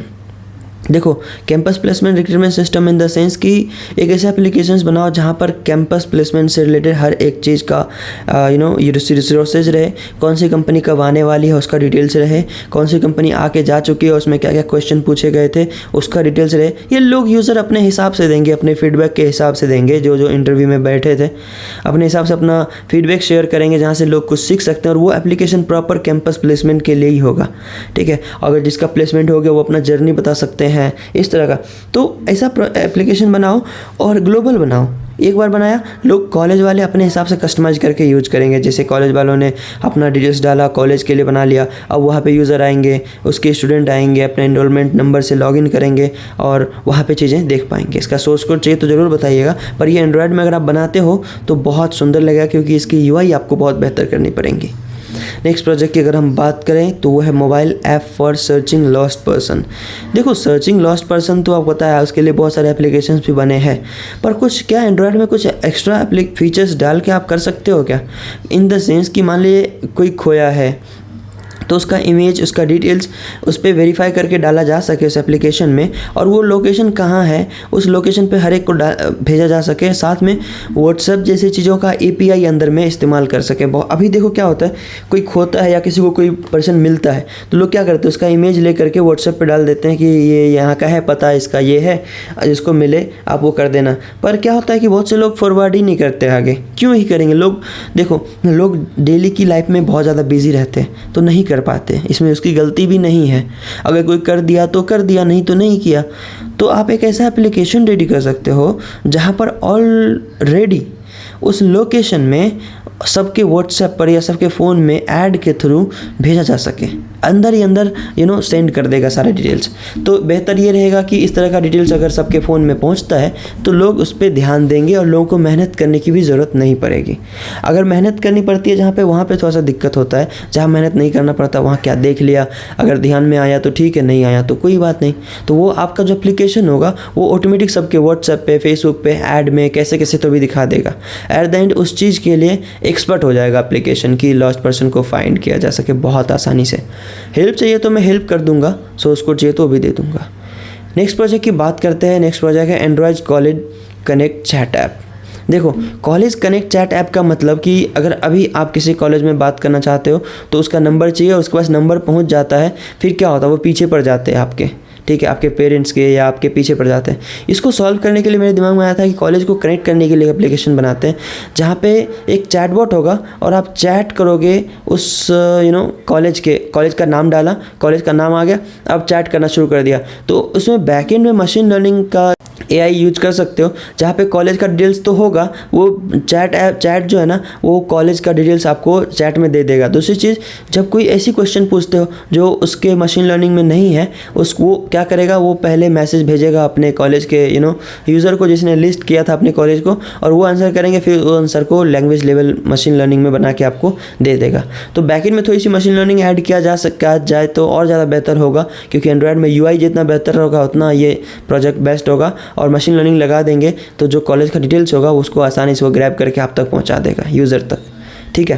Speaker 1: देखो campus placement recruitment system in the sense कि एक ऐसे एप्लीकेशंस बनाओ जहाँ पर कैंपस प्लेसमेंट से रिलेटेड हर एक चीज़ का रिसोर्सेज रहे, कौन सी कंपनी कब आने वाली है उसका डिटेल्स रहे, कौन सी कंपनी आके जा चुकी है, उसमें क्या क्या क्वेश्चन पूछे गए थे उसका डिटेल्स रहे। ये लोग यूज़र अपने हिसाब से देंगे, अपने फीडबैक के हिसाब से देंगे, जो इंटरव्यू में बैठे थे अपने हिसाब से अपना फीडबैक शेयर करेंगे जहाँ से लोग कुछ सीख सकते हैं। और वो एप्लीकेशन प्रॉपर कैंपस प्लेसमेंट के लिए ही होगा, ठीक है। अगर जिसका प्लेसमेंट हो गया वो अपना जर्नी बता सकते हैं इस तरह का। तो ऐसा एप्लीकेशन बनाओ और ग्लोबल बनाओ। एक बार बनाया, लोग कॉलेज वाले अपने हिसाब से कस्टमाइज करके यूज करेंगे। जैसे कॉलेज वालों ने अपना डिटेल्स डाला, कॉलेज के लिए बना लिया, अब वहाँ पे यूज़र आएंगे, उसके स्टूडेंट आएंगे, अपने एनरोलमेंट नंबर से लॉगिन करेंगे और वहाँ पे चीज़ें देख पाएंगे। इसका सोर्स कोड चाहिए तो ज़रूर बताइएगा, पर ये एंड्रॉयड में अगर आप बनाते हो तो बहुत सुंदर लगेगा क्योंकि इसकी यूआई आपको बहुत बेहतर करनी पड़ेगी। नेक्स्ट प्रोजेक्ट की अगर हम बात करें तो वो है mobile app for searching lost person. देखो सर्चिंग लॉस्ट पर्सन तो आपको पता है उसके लिए बहुत सारे एप्लीकेशंस भी बने हैं, पर कुछ क्या एंड्रॉयड में कुछ एक्स्ट्रा फीचर्स डाल के आप कर सकते हो क्या, इन द सेंस कि मान लीजिए कोई खोया है तो उसका इमेज, उसका डिटेल्स उस पर वेरीफाई करके डाला जा सके उस एप्लीकेशन में, और वो लोकेशन कहाँ है उस लोकेशन पे हर एक को भेजा जा सके। साथ में व्हाट्सएप जैसी चीज़ों का एपीआई अंदर में इस्तेमाल कर सके। अभी देखो क्या होता है, कोई खोता है या किसी को कोई पर्सन मिलता है तो लोग क्या करते हैं, उसका इमेज ले करके व्हाट्सएप पे डाल देते हैं कि ये यहाँ का है, पता इसका ये है, जिसको मिले आप वो कर देना। पर क्या होता है कि बहुत से लोग फॉरवर्ड ही नहीं करते आगे। क्यों ही करेंगे लोग, देखो लोग डेली की लाइफ में बहुत ज़्यादा बिजी रहते हैं तो नहीं कर पाते, इसमें उसकी गलती भी नहीं है। अगर कोई कर दिया तो कर दिया, नहीं तो नहीं किया। तो आप एक ऐसा एप्लीकेशन रेडी कर सकते हो जहाँ पर ऑलरेडी उस लोकेशन में सबके व्हाट्सएप पर या सबके फ़ोन में ऐड के थ्रू भेजा जा सके, अंदर ही अंदर सेंड कर देगा सारे डिटेल्स। तो बेहतर ये रहेगा कि इस तरह का डिटेल्स अगर सबके फ़ोन में पहुंचता है तो लोग उस पर ध्यान देंगे और लोगों को मेहनत करने की भी ज़रूरत नहीं पड़ेगी। अगर मेहनत करनी पड़ती है जहाँ पे, वहाँ पे थोड़ा सा दिक्कत होता है। जहाँ मेहनत नहीं करना पड़ता वहाँ क्या देख लिया, अगर ध्यान में आया तो ठीक है, नहीं आया तो कोई बात नहीं। तो वो आपका जो एप्लीकेशन होगा वो ऑटोमेटिक सबके व्हाट्सएप पे, फेसबुक पे, ऐड में कैसे कैसे तो भी दिखा देगा। एट द एंड उस चीज़ के लिए एक्सपर्ट हो जाएगा एप्लीकेशन की, लॉस्ट पर्सन को फाइंड किया जा सके बहुत आसानी से। हेल्प चाहिए तो मैं हेल्प कर दूंगा, सोर्स कोड चाहिए तो भी दे दूंगा। नेक्स्ट प्रोजेक्ट की बात करते हैं। नेक्स्ट प्रोजेक्ट है Android college connect chat app. देखो कॉलेज कनेक्ट चैट ऐप का मतलब कि अगर अभी आप किसी कॉलेज में बात करना चाहते हो तो उसका नंबर चाहिए, उसके पास नंबर पहुंच जाता है, फिर क्या होता है वो पीछे पड़ जाते हैं आपके, ठीक है, आपके पेरेंट्स के या आपके पीछे पड़ जाते हैं। इसको सॉल्व करने के लिए मेरे दिमाग में आया था कि कॉलेज को कनेक्ट करने के लिए एप्लीकेशन बनाते हैं जहाँ पे एक चैटबॉट होगा और आप चैट करोगे उस कॉलेज का नाम डाला, कॉलेज का नाम आ गया, आप चैट करना शुरू कर दिया। तो उसमें बैकएंड में मशीन लर्निंग का AI यूज कर सकते हो, जहाँ पे कॉलेज का डिटेल्स तो होगा, वो चैट जो है ना वो कॉलेज का डिटेल्स आपको चैट में दे देगा। दूसरी चीज़, जब कोई ऐसी क्वेश्चन पूछते हो जो उसके मशीन लर्निंग में नहीं है, उसको क्या करेगा, वो पहले मैसेज भेजेगा अपने कॉलेज के यूज़र को जिसने लिस्ट किया था अपने कॉलेज को, और वो आंसर करेंगे, फिर वो आंसर को लैंग्वेज लेवल मशीन लर्निंग में बना के आपको दे देगा। तो बैकएंड में थोड़ी सी मशीन लर्निंग ऐड किया जाए तो और ज़्यादा बेहतर होगा, क्योंकि एंड्रॉयड में UI जितना बेहतर होगा उतना ये प्रोजेक्ट बेस्ट होगा। और मशीन लर्निंग लगा देंगे तो जो कॉलेज का डिटेल्स होगा उसको आसानी से वो ग्रैब करके आप तक पहुंचा देगा, यूज़र तक। ठीक है।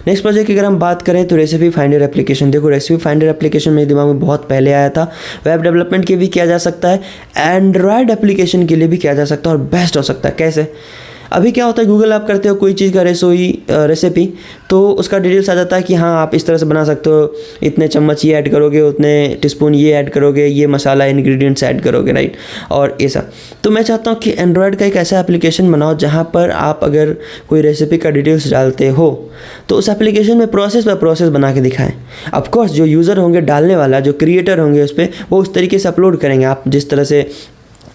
Speaker 1: नेक्स्ट प्रोजेक्ट की अगर हम बात करें तो रेसिपी फाइंडर एप्लीकेशन। देखो, रेसिपी फाइंडर एप्लीकेशन मेरे दिमाग में बहुत पहले आया था। वेब डेवलपमेंट के भी किया जा सकता है, एंड्रॉयड एप्लीकेशन के लिए भी किया जा सकता है, और बेस्ट हो सकता है। कैसे? अभी क्या होता है, गूगल आप करते हो कोई चीज़ का रेसिपी, तो उसका डिटेल्स आ जाता है कि हाँ आप इस तरह से बना सकते हो, इतने चम्मच ये ऐड करोगे, उतने टीस्पून ये ऐड करोगे, ये मसाला इंग्रेडिएंट्स ऐड करोगे, राइट, और ये सब। तो मैं चाहता हूँ कि एंड्रॉयड का एक ऐसा एप्लीकेशन बनाओ जहाँ पर आप अगर कोई रेसिपी का डिटेल्स डालते हो तो उस एप्लीकेशन में प्रोसेस बाय प्रोसेस बना के दिखाएं। ऑफकोर्स जो यूज़र होंगे डालने वाला, जो क्रिएटर होंगे उस पर, वो उस तरीके से अपलोड करेंगे आप जिस तरह से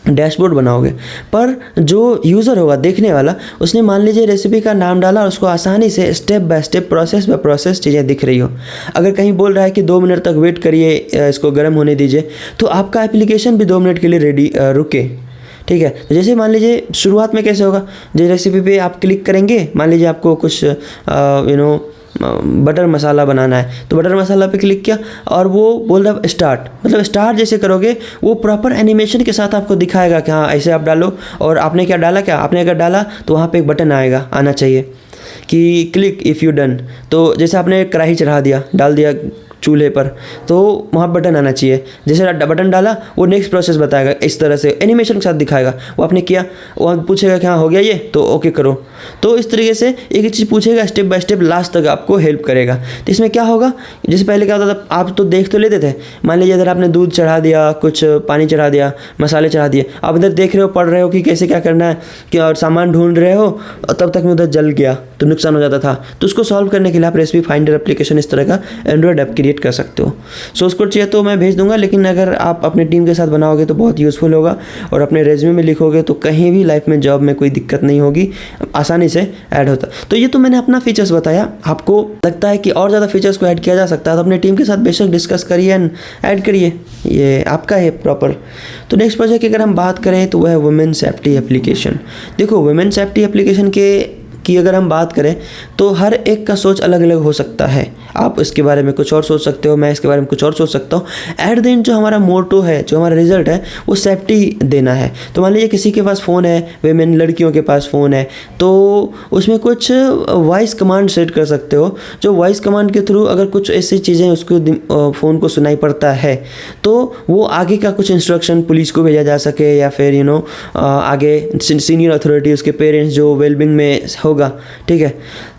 Speaker 1: डैशबोर्ड बनाओगे। पर जो यूज़र होगा देखने वाला, उसने मान लीजिए रेसिपी का नाम डाला और उसको आसानी से step by step, process by process चीज़ें दिख रही हो। अगर कहीं बोल रहा है कि 2 मिनट तक वेट करिए, इसको गर्म होने दीजिए, तो आपका एप्लीकेशन भी 2 मिनट के लिए रेडी रुके। ठीक है। तो जैसे मान लीजिए शुरुआत में कैसे होगा, जिस रेसिपी पे आप क्लिक करेंगे, मान लीजिए आपको कुछ बटर मसाला बनाना है, तो बटर मसाला पे क्लिक किया और वो बोल रहा है स्टार्ट, मतलब स्टार्ट जैसे करोगे वो प्रॉपर एनिमेशन के साथ आपको दिखाएगा कि हाँ ऐसे आप डालो, और आपने क्या डाला, क्या आपने अगर डाला तो वहाँ पे एक बटन आना चाहिए कि क्लिक इफ़ यू डन। तो जैसे आपने कढ़ाई चढ़ा दिया, डाल दिया चूल्हे पर, तो वहाँ बटन आना चाहिए। जैसे बटन डाला वो नेक्स्ट प्रोसेस बताएगा, इस तरह से एनिमेशन के साथ दिखाएगा। वो आपने किया, वो पूछेगा कि हाँ हो गया ये, तो ओके करो। तो इस तरीके से एक चीज़ पूछेगा, स्टेप बाय स्टेप लास्ट तक आपको हेल्प करेगा। तो इसमें क्या होगा, जैसे पहले क्या होता था, आप तो देख तो लेते थे, मान लीजिए अगर आपने दूध चढ़ा दिया, कुछ पानी चढ़ा दिया, मसाले चढ़ा दिए, आप इधर देख रहे हो, पढ़ रहे हो कि कैसे क्या करना है, कि और सामान ढूंढ रहे हो, और तब तक में उधर जल गया तो नुकसान हो जाता था। तो उसको सॉल्व करने के लिए आप रेसिपी फाइंडर एप्लीकेशन इस तरह का एंड्रॉयड ऐप क्रिएट कर सकते हो। सोर्स कोड चाहिए तो मैं भेज दूंगा, लेकिन अगर आप अपनी टीम के साथ बनाओगे तो बहुत यूज़फुल होगा, और अपने रेज्यूमे में लिखोगे तो कहीं भी लाइफ में जॉब में कोई दिक्कत नहीं होगी, आसानी से ऐड होता। तो ये तो मैंने अपना फीचर्स बताया। आपको लगता है कि और ज़्यादा फीचर्स को ऐड किया जा सकता है तो अपने टीम के साथ बेशक डिस्कस करिए एंड ऐड करिए, ये आपका है प्रॉपर। तो नेक्स्ट प्रोजेक्ट की अगर हम बात करें तो वह है वुमेन सेफ्टी एप्लीकेशन। देखो, वुमेन सेफ्टी एप्लीकेशन की अगर हम बात करें तो हर एक का सोच अलग अलग हो सकता है। आप इसके बारे में कुछ और सोच सकते हो, मैं इसके बारे में कुछ और सोच सकता हूँ। एट द एंड जो हमारा मोटो है, जो हमारा रिजल्ट है, वो सेफ्टी देना है। तो मान लीजिए किसी के पास फ़ोन है, वेमेन लड़कियों के पास फ़ोन है, तो उसमें कुछ वॉइस कमांड सेट कर सकते हो, जो वॉइस कमांड के थ्रू अगर कुछ ऐसी चीज़ें उसको फ़ोन को सुनाई पड़ता है तो वो आगे का कुछ इंस्ट्रक्शन पुलिस को भेजा जा सके, या फिर आगे सीनियर अथॉरिटी, उसके पेरेंट्स जो वेलबिंग में होगा, ठीक है,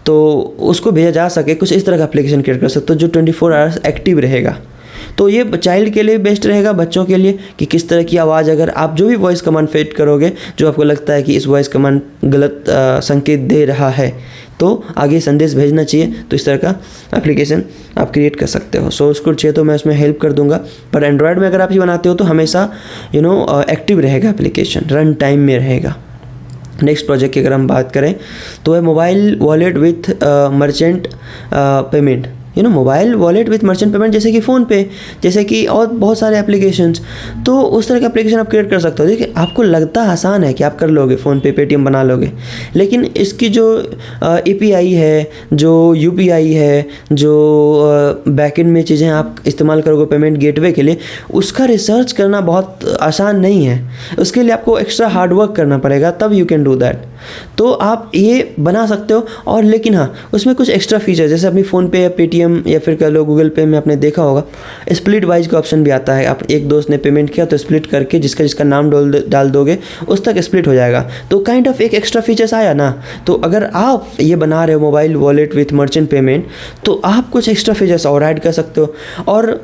Speaker 1: तो उसको भेजा जा सके। कुछ इस तरह का एप्लीकेशन क्रिएट कर सकते हो जो 24 आवर्स एक्टिव रहेगा। तो ये चाइल्ड के लिए बेस्ट रहेगा, बच्चों के लिए, कि किस तरह की आवाज़, अगर आप जो भी वॉइस कमांड फेड करोगे जो आपको लगता है कि इस वॉइस कमांड गलत संकेत दे रहा है तो आगे संदेश भेजना चाहिए, तो इस तरह का एप्लीकेशन आप क्रिएट कर सकते हो। सोर्स कोड चाहिए तो मैं उसमें हेल्प कर दूंगा, पर एंड्रॉयड में अगर आप ये बनाते हो तो हमेशा एक्टिव रहेगा एप्लीकेशन, रन टाइम में रहेगा। नेक्स्ट प्रोजेक्ट की अगर हम बात करें तो है mobile wallet with merchant payment. Mobile wallet with merchant payment, जैसे कि फ़ोन पे, जैसे कि और बहुत सारे एप्लीकेशंस, तो उस तरह का एप्लीकेशन आप क्रिएट कर सकते हो। देखिए, आपको लगता आसान है कि आप कर लोगे, फ़ोन पे पेटीएम बना लोगे, लेकिन इसकी जो API है, जो UPI है, जो बैकएंड में चीज़ें आप इस्तेमाल करोगे पेमेंट गेटवे के लिए, उसका रिसर्च करना बहुत आसान नहीं है। उसके लिए आपको एक्स्ट्रा हार्डवर्क करना पड़ेगा, तब यू कैन डू दैट। तो आप ये बना सकते हो, और लेकिन हाँ, उसमें कुछ एक्स्ट्रा फीचर, जैसे अपनी फ़ोन पे या पेटीएम या फिर कह लो गूगल पे में आपने देखा होगा, स्प्लिट वाइज का ऑप्शन भी आता है। आप एक दोस्त ने पेमेंट किया तो स्प्लिट करके जिसका नाम डाल दोगे उस तक स्प्लिट हो जाएगा। तो काइंड ऑफ एक एक्स्ट्रा फीचर्स आया ना। तो अगर आप ये बना रहे हो mobile wallet with merchant payment, तो आप कुछ एक्स्ट्रा फीचर्स और ऐड कर सकते हो। और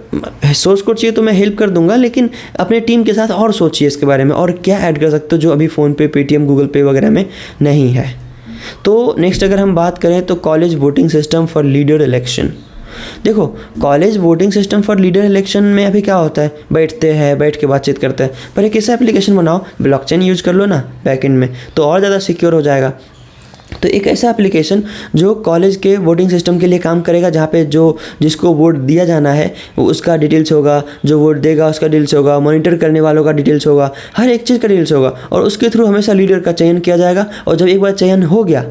Speaker 1: सोर्स कोड चाहिए तो मैं हेल्प कर दूंगा, लेकिन अपने टीम के साथ और सोचिए इसके बारे में, और क्या ऐड कर सकते हो जो अभी फ़ोन पे, पेटीएम, गूगल पे वगैरह में नहीं है। तो नेक्स्ट अगर हम बात करें तो college voting system for leader election. देखो, college voting system for leader election में अभी क्या होता है, बैठ के बातचीत करते हैं। पर एक ऐसा एप्लीकेशन बनाओ, ब्लॉकचेन यूज़ कर लो ना बैकएंड में, तो और ज़्यादा सिक्योर हो जाएगा। तो एक ऐसा एप्लीकेशन जो कॉलेज के वोटिंग सिस्टम के लिए काम करेगा, जहाँ पे जिसको वोट दिया जाना है वो उसका डिटेल्स होगा, जो वोट देगा उसका डिटेल्स होगा, मॉनिटर करने वालों का डिटेल्स होगा, हर एक चीज़ का डिटेल्स होगा, और उसके थ्रू हमेशा लीडर का चयन किया जाएगा। और जब एक बार चयन हो गया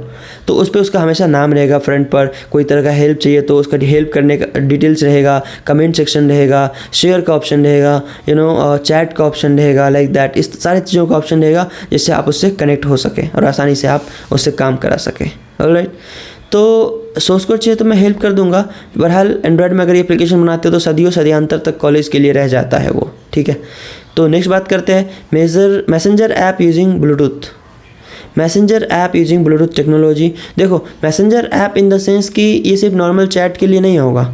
Speaker 1: तो उस पर उसका हमेशा नाम रहेगा फ्रंट पर। कोई तरह का हेल्प चाहिए तो उसका हेल्प करने का डिटेल्स रहेगा, कमेंट सेक्शन रहेगा, शेयर का ऑप्शन रहेगा, चैट का ऑप्शन रहेगा, लाइक दैट। इस सारी चीज़ों का ऑप्शन रहेगा जिससे आप उससे कनेक्ट हो सके और आसानी से आप उससे काम करा सके। ऑलराइट, तो सोर्स कोड चाहिए तो मैं हेल्प कर दूंगा। बहरहाल एंड्रॉयड में अगर ये एप्लीकेशन बनाते हो तो सदियों सदियांतर तक कॉलेज के लिए रह जाता है वो, ठीक है। तो नेक्स्ट बात करते हैं messenger app using Bluetooth. Messenger app using Bluetooth technology. देखो, messenger app in the sense कि ये सिर्फ नॉर्मल चैट के लिए नहीं होगा,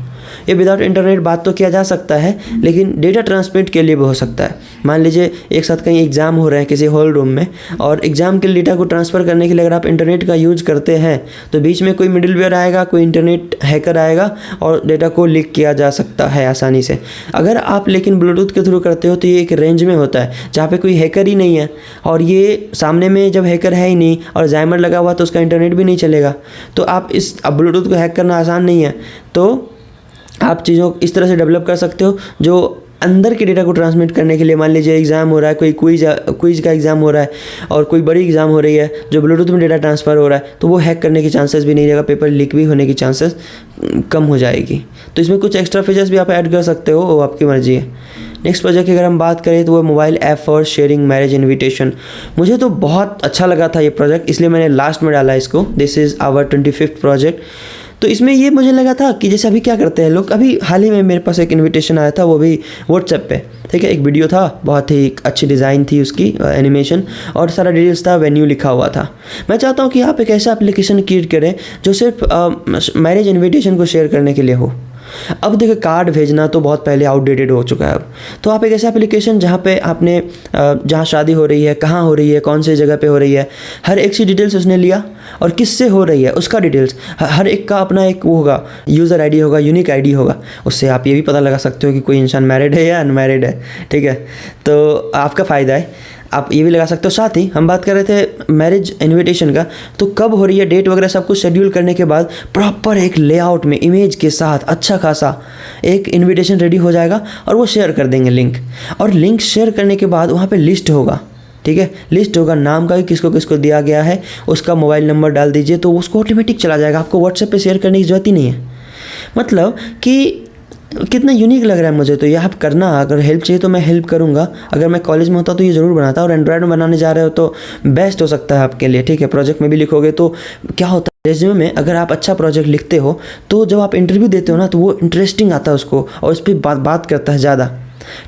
Speaker 1: ये विदाउट इंटरनेट बात तो किया जा सकता है, लेकिन डेटा ट्रांसमिट के लिए भी हो सकता है। मान लीजिए एक साथ कहीं एग्ज़ाम हो रहे हैं किसी हॉल रूम में, और एग्ज़ाम के डेटा को ट्रांसफ़र करने के लिए अगर आप इंटरनेट का यूज़ करते हैं तो बीच में कोई मिडिलवेयर आएगा, कोई इंटरनेट हैकर आएगा और डेटा को लीक किया जा सकता है आसानी से। अगर आप लेकिन ब्लूटूथ के थ्रू करते हो तो ये एक रेंज में होता है जहाँ पे कोई हैकर ही नहीं है, और ये सामने में जब हैकर है ही नहीं और जाइमर लगा हुआ तो उसका इंटरनेट भी नहीं चलेगा। तो आप अब ब्लूटूथ को हैक करना आसान नहीं है, तो आप चीज़ों इस तरह से डेवलप कर सकते हो जो अंदर के डेटा को ट्रांसमिट करने के लिए। मान लीजिए एग्ज़ाम हो रहा है, कोई क्विज का एग्ज़ाम हो रहा है और कोई बड़ी एग्ज़ाम हो रही है जो ब्लूटूथ में डेटा ट्रांसफ़र हो रहा है, तो वो हैक करने की चांसेस भी नहीं रहेगा, पेपर लीक भी होने की चांसेस कम हो जाएगी। तो इसमें कुछ एक्स्ट्रा फीचर्स भी आप ऐड कर सकते हो, वो आपकी मर्ज़ी है। नेक्स्ट प्रोजेक्ट की अगर हम बात करें तो वो mobile app for sharing marriage invitation. मुझे तो बहुत अच्छा लगा था ये प्रोजेक्ट, इसलिए मैंने लास्ट में डाला इसको। This is our 25th project. तो इसमें ये मुझे लगा था कि जैसे अभी क्या करते हैं लोग, अभी हाल ही में मेरे पास एक इनविटेशन आया था, वो भी व्हाट्सएप पे, ठीक है। एक वीडियो था, बहुत ही अच्छी डिज़ाइन थी उसकी, एनिमेशन और सारा डिटेल्स था, वेन्यू लिखा हुआ था। मैं चाहता हूँ कि आप एक ऐसा एप्लीकेशन क्रिएट करें जो सिर्फ मैरिज इन्विटेशन को शेयर करने के लिए हो। अब देखिए, कार्ड भेजना तो बहुत पहले आउटडेटेड हो चुका है अब। तो आप एक ऐसा एप्लीकेशन जहाँ पे आपने जहाँ शादी हो रही है, कहाँ हो रही है, कौन सी जगह पे हो रही है, हर एक सी डिटेल्स उसने लिया, और किससे हो रही है उसका डिटेल्स, हर एक का अपना एक वो होगा, यूज़र आईडी होगा, यूनिक आईडी होगा। उससे आप ये भी पता लगा सकते हो कि कोई इंसान मैरिड है या अनमैरिड है, ठीक है। तो आपका फ़ायदा है, आप ये भी लगा सकते हो। साथ ही हम बात कर रहे थे मैरिज इनविटेशन का, तो कब हो रही है, डेट वगैरह सब कुछ शेड्यूल करने के बाद प्रॉपर एक लेआउट में इमेज के साथ अच्छा खासा एक इनविटेशन रेडी हो जाएगा, और वो शेयर कर देंगे लिंक। और लिंक शेयर करने के बाद वहाँ पे लिस्ट होगा, ठीक है, लिस्ट होगा नाम का, किसको किसको दिया गया है, उसका मोबाइल नंबर डाल दीजिए तो उसको ऑटोमेटिक चला जाएगा, आपको व्हाट्सएप पे शेयर करने की ज़रूरत ही नहीं है। मतलब कि कितना यूनिक लग रहा है मुझे। तो ये आप करना, अगर हेल्प चाहिए तो मैं हेल्प करूँगा। अगर मैं कॉलेज में होता तो ये ज़रूर बनाता, और एंड्रॉयड में बनाने जा रहे हो तो बेस्ट हो सकता है आपके लिए, ठीक है। प्रोजेक्ट में भी लिखोगे तो क्या होता है, रेज्यूमे में अगर आप अच्छा प्रोजेक्ट लिखते हो तो जब आप इंटरव्यू देते हो ना तो वो इंटरेस्टिंग आता है उसको, और उस पर बात करता है ज़्यादा,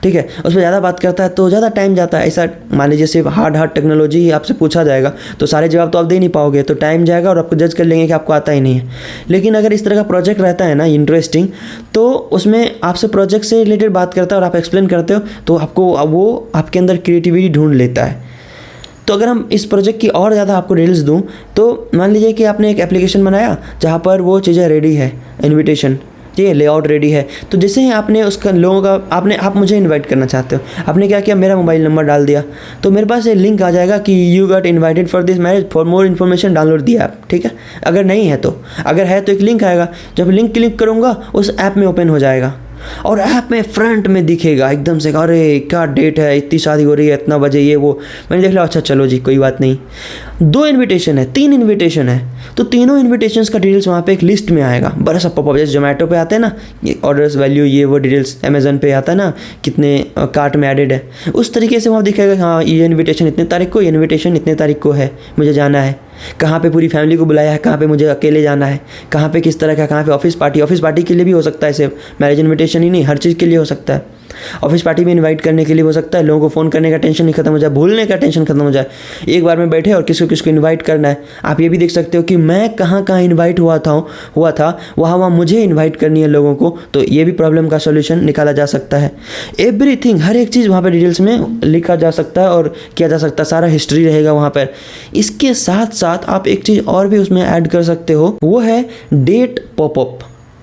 Speaker 1: ठीक है। उस पर ज़्यादा बात करता है तो ज़्यादा टाइम जाता है। ऐसा मान लीजिए सिर्फ हार्ड टेक्नोलॉजी ही आपसे पूछा जाएगा तो सारे जवाब तो आप दे नहीं पाओगे, तो टाइम जाएगा और आपको जज कर लेंगे कि आपको आता ही नहीं है। लेकिन अगर इस तरह का प्रोजेक्ट रहता है ना इंटरेस्टिंग, तो उसमें आपसे प्रोजेक्ट से रिलेटेड बात करता है और आप एक्सप्लेन करते हो तो आपको वो आपके अंदर क्रिएटिविटी ढूंढ लेता है। तो अगर हम इस प्रोजेक्ट की और ज़्यादा आपको डिटेल्स दूँ तो मान लीजिए कि आपने एक एप्लीकेशन बनाया जहाँ पर वो चीज़ें रेडी है, इन्विटेशन, ठीक है, लेआउट रेडी है। तो जैसे ही आपने उसका लोगों का आप मुझे इनवाइट करना चाहते हो, आपने क्या किया, मेरा मोबाइल नंबर डाल दिया, तो मेरे पास ये लिंक आ जाएगा कि you got invited for this marriage, for more information download दिया ऐप, ठीक है। अगर नहीं है तो, अगर है तो एक लिंक आएगा, जब लिंक क्लिक करूँगा उस ऐप में ओपन हो जाएगा, और ऐप में फ्रंट में दिखेगा एकदम से, अरे क्या डेट है, इतनी शादी हो रही है, इतना बजे, ये वो। मैंने देख लिया, अच्छा चलो जी कोई बात नहीं। 2 इन्विटेशन है, 3 इन्विटेशन है, तो तीनों इन्विटेशंस का डिटेल्स वहाँ पे एक लिस्ट में आएगा, बड़ा सा पॉपअप, जैसे जोमेटो पे आते हैं ना ये ऑर्डर्स वैल्यू, ये वो डिटेल्स, अमेजन पे आता है ना कितने कार्ट में एडेड है, उस तरीके से वहाँ दिखेगा हाँ ये इन्विटेशन इतने तारीख को, ये इन्विटेशन इतने तारीख को है, मुझे जाना है, कहाँ पे पूरी फैमिली को बुलाया है, कहाँ पे मुझे अकेले जाना है, कहाँ पे किस तरह का, कहाँ पे ऑफिस पार्टी के लिए भी हो सकता है, सिर्फ मैरिज इन्विटेशन ही नहीं, हर चीज़ के लिए हो सकता है। ऑफिस पार्टी में इनवाइट करने के लिए हो सकता है, लोगों को फ़ोन करने का टेंशन नहीं खत्म हो जाए, भूलने का टेंशन खत्म हो जाए, एक बार में बैठे और किसको किसको इनवाइट करना है। आप ये भी देख सकते हो कि मैं कहाँ कहाँ इनवाइट हुआ था वहाँ मुझे इनवाइट करनी है लोगों को, तो ये भी प्रॉब्लम का सॉल्यूशन निकाला जा सकता है। एवरीथिंग, हर एक चीज़ वहाँ पर डिटेल्स में लिखा जा सकता है और किया जा सकता है, सारा हिस्ट्री रहेगा वहाँ पर। इसके साथ साथ आप एक चीज़ और भी उसमें ऐड कर सकते हो, वो है डेट पॉपअप।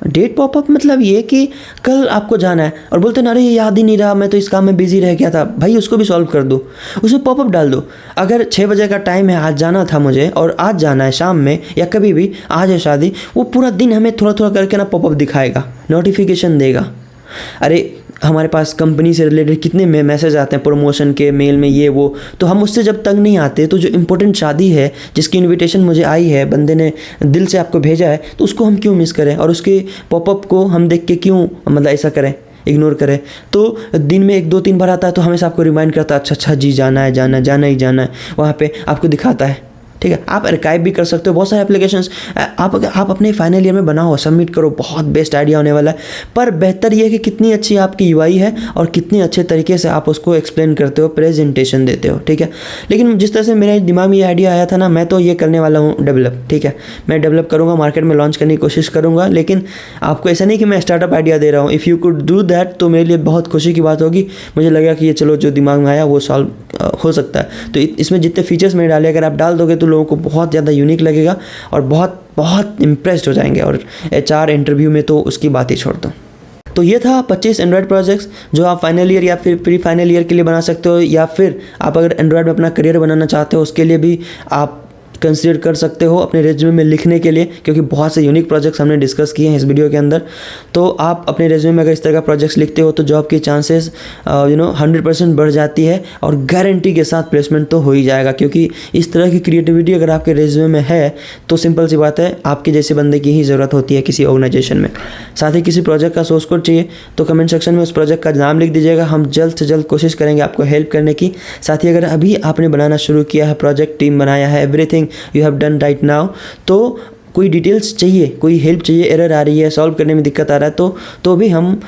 Speaker 1: डेट पॉपअप मतलब ये कि कल आपको जाना है और बोलते हैं अरे याद ही नहीं रहा, मैं तो इस काम में बिजी रह गया था। भाई उसको भी सॉल्व कर दो, उसमें पॉपअप डाल दो। अगर 6 बजे का टाइम है, आज जाना था मुझे और आज जाना है शाम में या कभी भी, आज है शादी, वो पूरा दिन हमें थोड़ा थोड़ा करके ना पॉपअप दिखाएगा, नोटिफिकेशन देगा। अरे हमारे पास कंपनी से रिलेटेड कितने मैसेज आते हैं प्रमोशन के, मेल में, ये वो, तो हम उससे जब तंग नहीं आते तो जो इम्पोर्टेंट शादी है जिसकी इनविटेशन मुझे आई है, बंदे ने दिल से आपको भेजा है, तो उसको हम क्यों मिस करें और उसके पॉपअप को हम देख के क्यों मतलब ऐसा करें, इग्नोर करें। तो दिन में 1-2-3 बार आता है तो हमेशा आपको रिमाइंड करता है अच्छा जी जाना है, जाना ही जाना है, वहाँ पे आपको दिखाता है। ठीक है, आप आर्काइव भी कर सकते हो, बहुत सारे एप्लीकेशंस आप अपने फाइनल ईयर में बनाओ, सबमिट करो, बहुत बेस्ट आइडिया होने वाला है। पर बेहतर ये है कि कितनी अच्छी आपकी यूआई है और कितनी अच्छे तरीके से आप उसको एक्सप्लेन करते हो, प्रेजेंटेशन देते हो। ठीक है, लेकिन जिस तरह से मेरे दिमाग में ये आइडिया आया था ना, मैं तो ये करने वाला हूँ डेवलप। ठीक है, मैं डेवलप करूँगा, मार्केट में लॉन्च करने की कोशिश करूँगा, लेकिन आपको ऐसा नहीं कि मैं स्टार्टअप आइडिया दे रहा हूँ। If you could do that तो मेरे लिए बहुत खुशी की बात होगी। मुझे लगा कि ये चलो जो दिमाग में आया वो सॉल्व हो सकता है। तो इसमें जितने फीचर्स मैंने डाले अगर आप डाल दोगे तो लोगों को बहुत ज़्यादा यूनिक लगेगा और बहुत इम्प्रेस्ड हो जाएंगे, और HR इंटरव्यू में तो उसकी बात ही छोड़ दो। तो ये था 25 एंड्रॉयड प्रोजेक्ट्स जो आप फाइनल ईयर या फिर प्री फाइनल ईयर के लिए बना सकते हो, या फिर आप अगर एंड्रॉयड में अपना करियर बनाना चाहते हो उसके लिए भी आप कंसीडर कर सकते हो अपने रेज्यूमे में लिखने के लिए, क्योंकि बहुत से यूनिक प्रोजेक्ट्स हमने डिस्कस किए हैं इस वीडियो के अंदर। तो आप अपने रेज्यूमे में अगर इस तरह का प्रोजेक्ट्स लिखते हो तो जॉब की चांसेस 100% बढ़ जाती है और गारंटी के साथ प्लेसमेंट तो हो ही जाएगा, क्योंकि इस तरह की क्रिएटिविटी अगर आपके रेज्यूमे में है तो सिंपल सी बात है आपके जैसे बंदे की ही ज़रूरत होती है किसी ऑर्गेनाइजेशन में। साथ ही किसी प्रोजेक्ट का सोर्स कोड चाहिए तो कमेंट सेक्शन में उस प्रोजेक्ट का नाम लिख दीजिएगा, हम जल्द से जल्द कोशिश करेंगे आपको हेल्प करने की। साथ ही अगर अभी आपने बनाना शुरू किया है, प्रोजेक्ट टीम बनाया है, everything you have done right now, तो कोई डिटेल्स चाहिए, कोई हेल्प चाहिए, एरर आ रही है, सॉल्व करने में दिक्कत आ रहा है, तो भी हम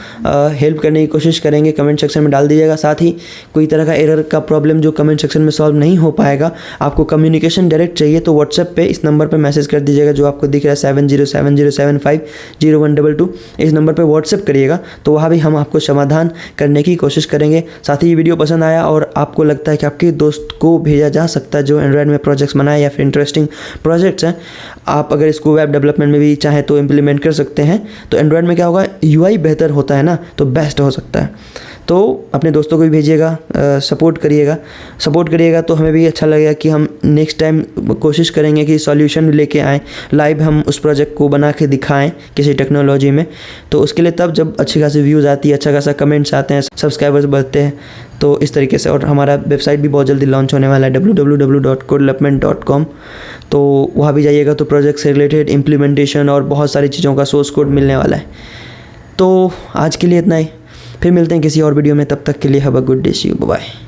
Speaker 1: हेल्प करने की कोशिश करेंगे, कमेंट सेक्शन में डाल दीजिएगा। साथ ही कोई तरह का एरर का प्रॉब्लम जो कमेंट सेक्शन में सॉल्व नहीं हो पाएगा, आपको कम्युनिकेशन डायरेक्ट चाहिए तो व्हाट्सएप पे इस नंबर पे मैसेज कर दीजिएगा जो आपको दिख रहा है 7070750122। इस नंबर पे व्हाट्सएप करिएगा तो वहाँ भी हम आपको समाधान करने की कोशिश करेंगे। साथ ही ये वीडियो पसंद आया और आपको लगता है कि आपके दोस्त को भेजा जा सकता है जो एंड्रॉयड में प्रोजेक्ट्स बनाए या फिर इंटरेस्टिंग प्रोजेक्ट्स हैं, आप अगर इसको वेब डेवलपमेंट में भी चाहे तो इम्प्लीमेंट कर सकते हैं। तो एंड्रॉयड में क्या होगा, यूआई बेहतर होता है ना, तो बेस्ट हो सकता है। तो अपने दोस्तों को भी भेजिएगा, सपोर्ट करिएगा तो हमें भी अच्छा लगेगा कि हम नेक्स्ट टाइम कोशिश करेंगे कि सॉल्यूशन लेके आएँ, लाइव हम उस प्रोजेक्ट को बना के दिखाएं किसी टेक्नोलॉजी में। तो उसके लिए तब जब अच्छी खासी व्यूज़ आती है, अच्छा खासा कमेंट्स आते हैं, सब्सक्राइबर्स बढ़ते हैं, तो इस तरीके से। और हमारा वेबसाइट भी बहुत जल्दी लॉन्च होने वाला है www.codedevelopment.com, तो वहाँ भी जाइएगा तो प्रोजेक्ट से रिलेटेड इम्प्लीमेंटेशन और बहुत सारी चीज़ों का सोर्स कोड मिलने वाला है। तो आज के लिए इतना ही, फिर मिलते हैं किसी और वीडियो में, तब तक के लिए have a good day, see you, bye.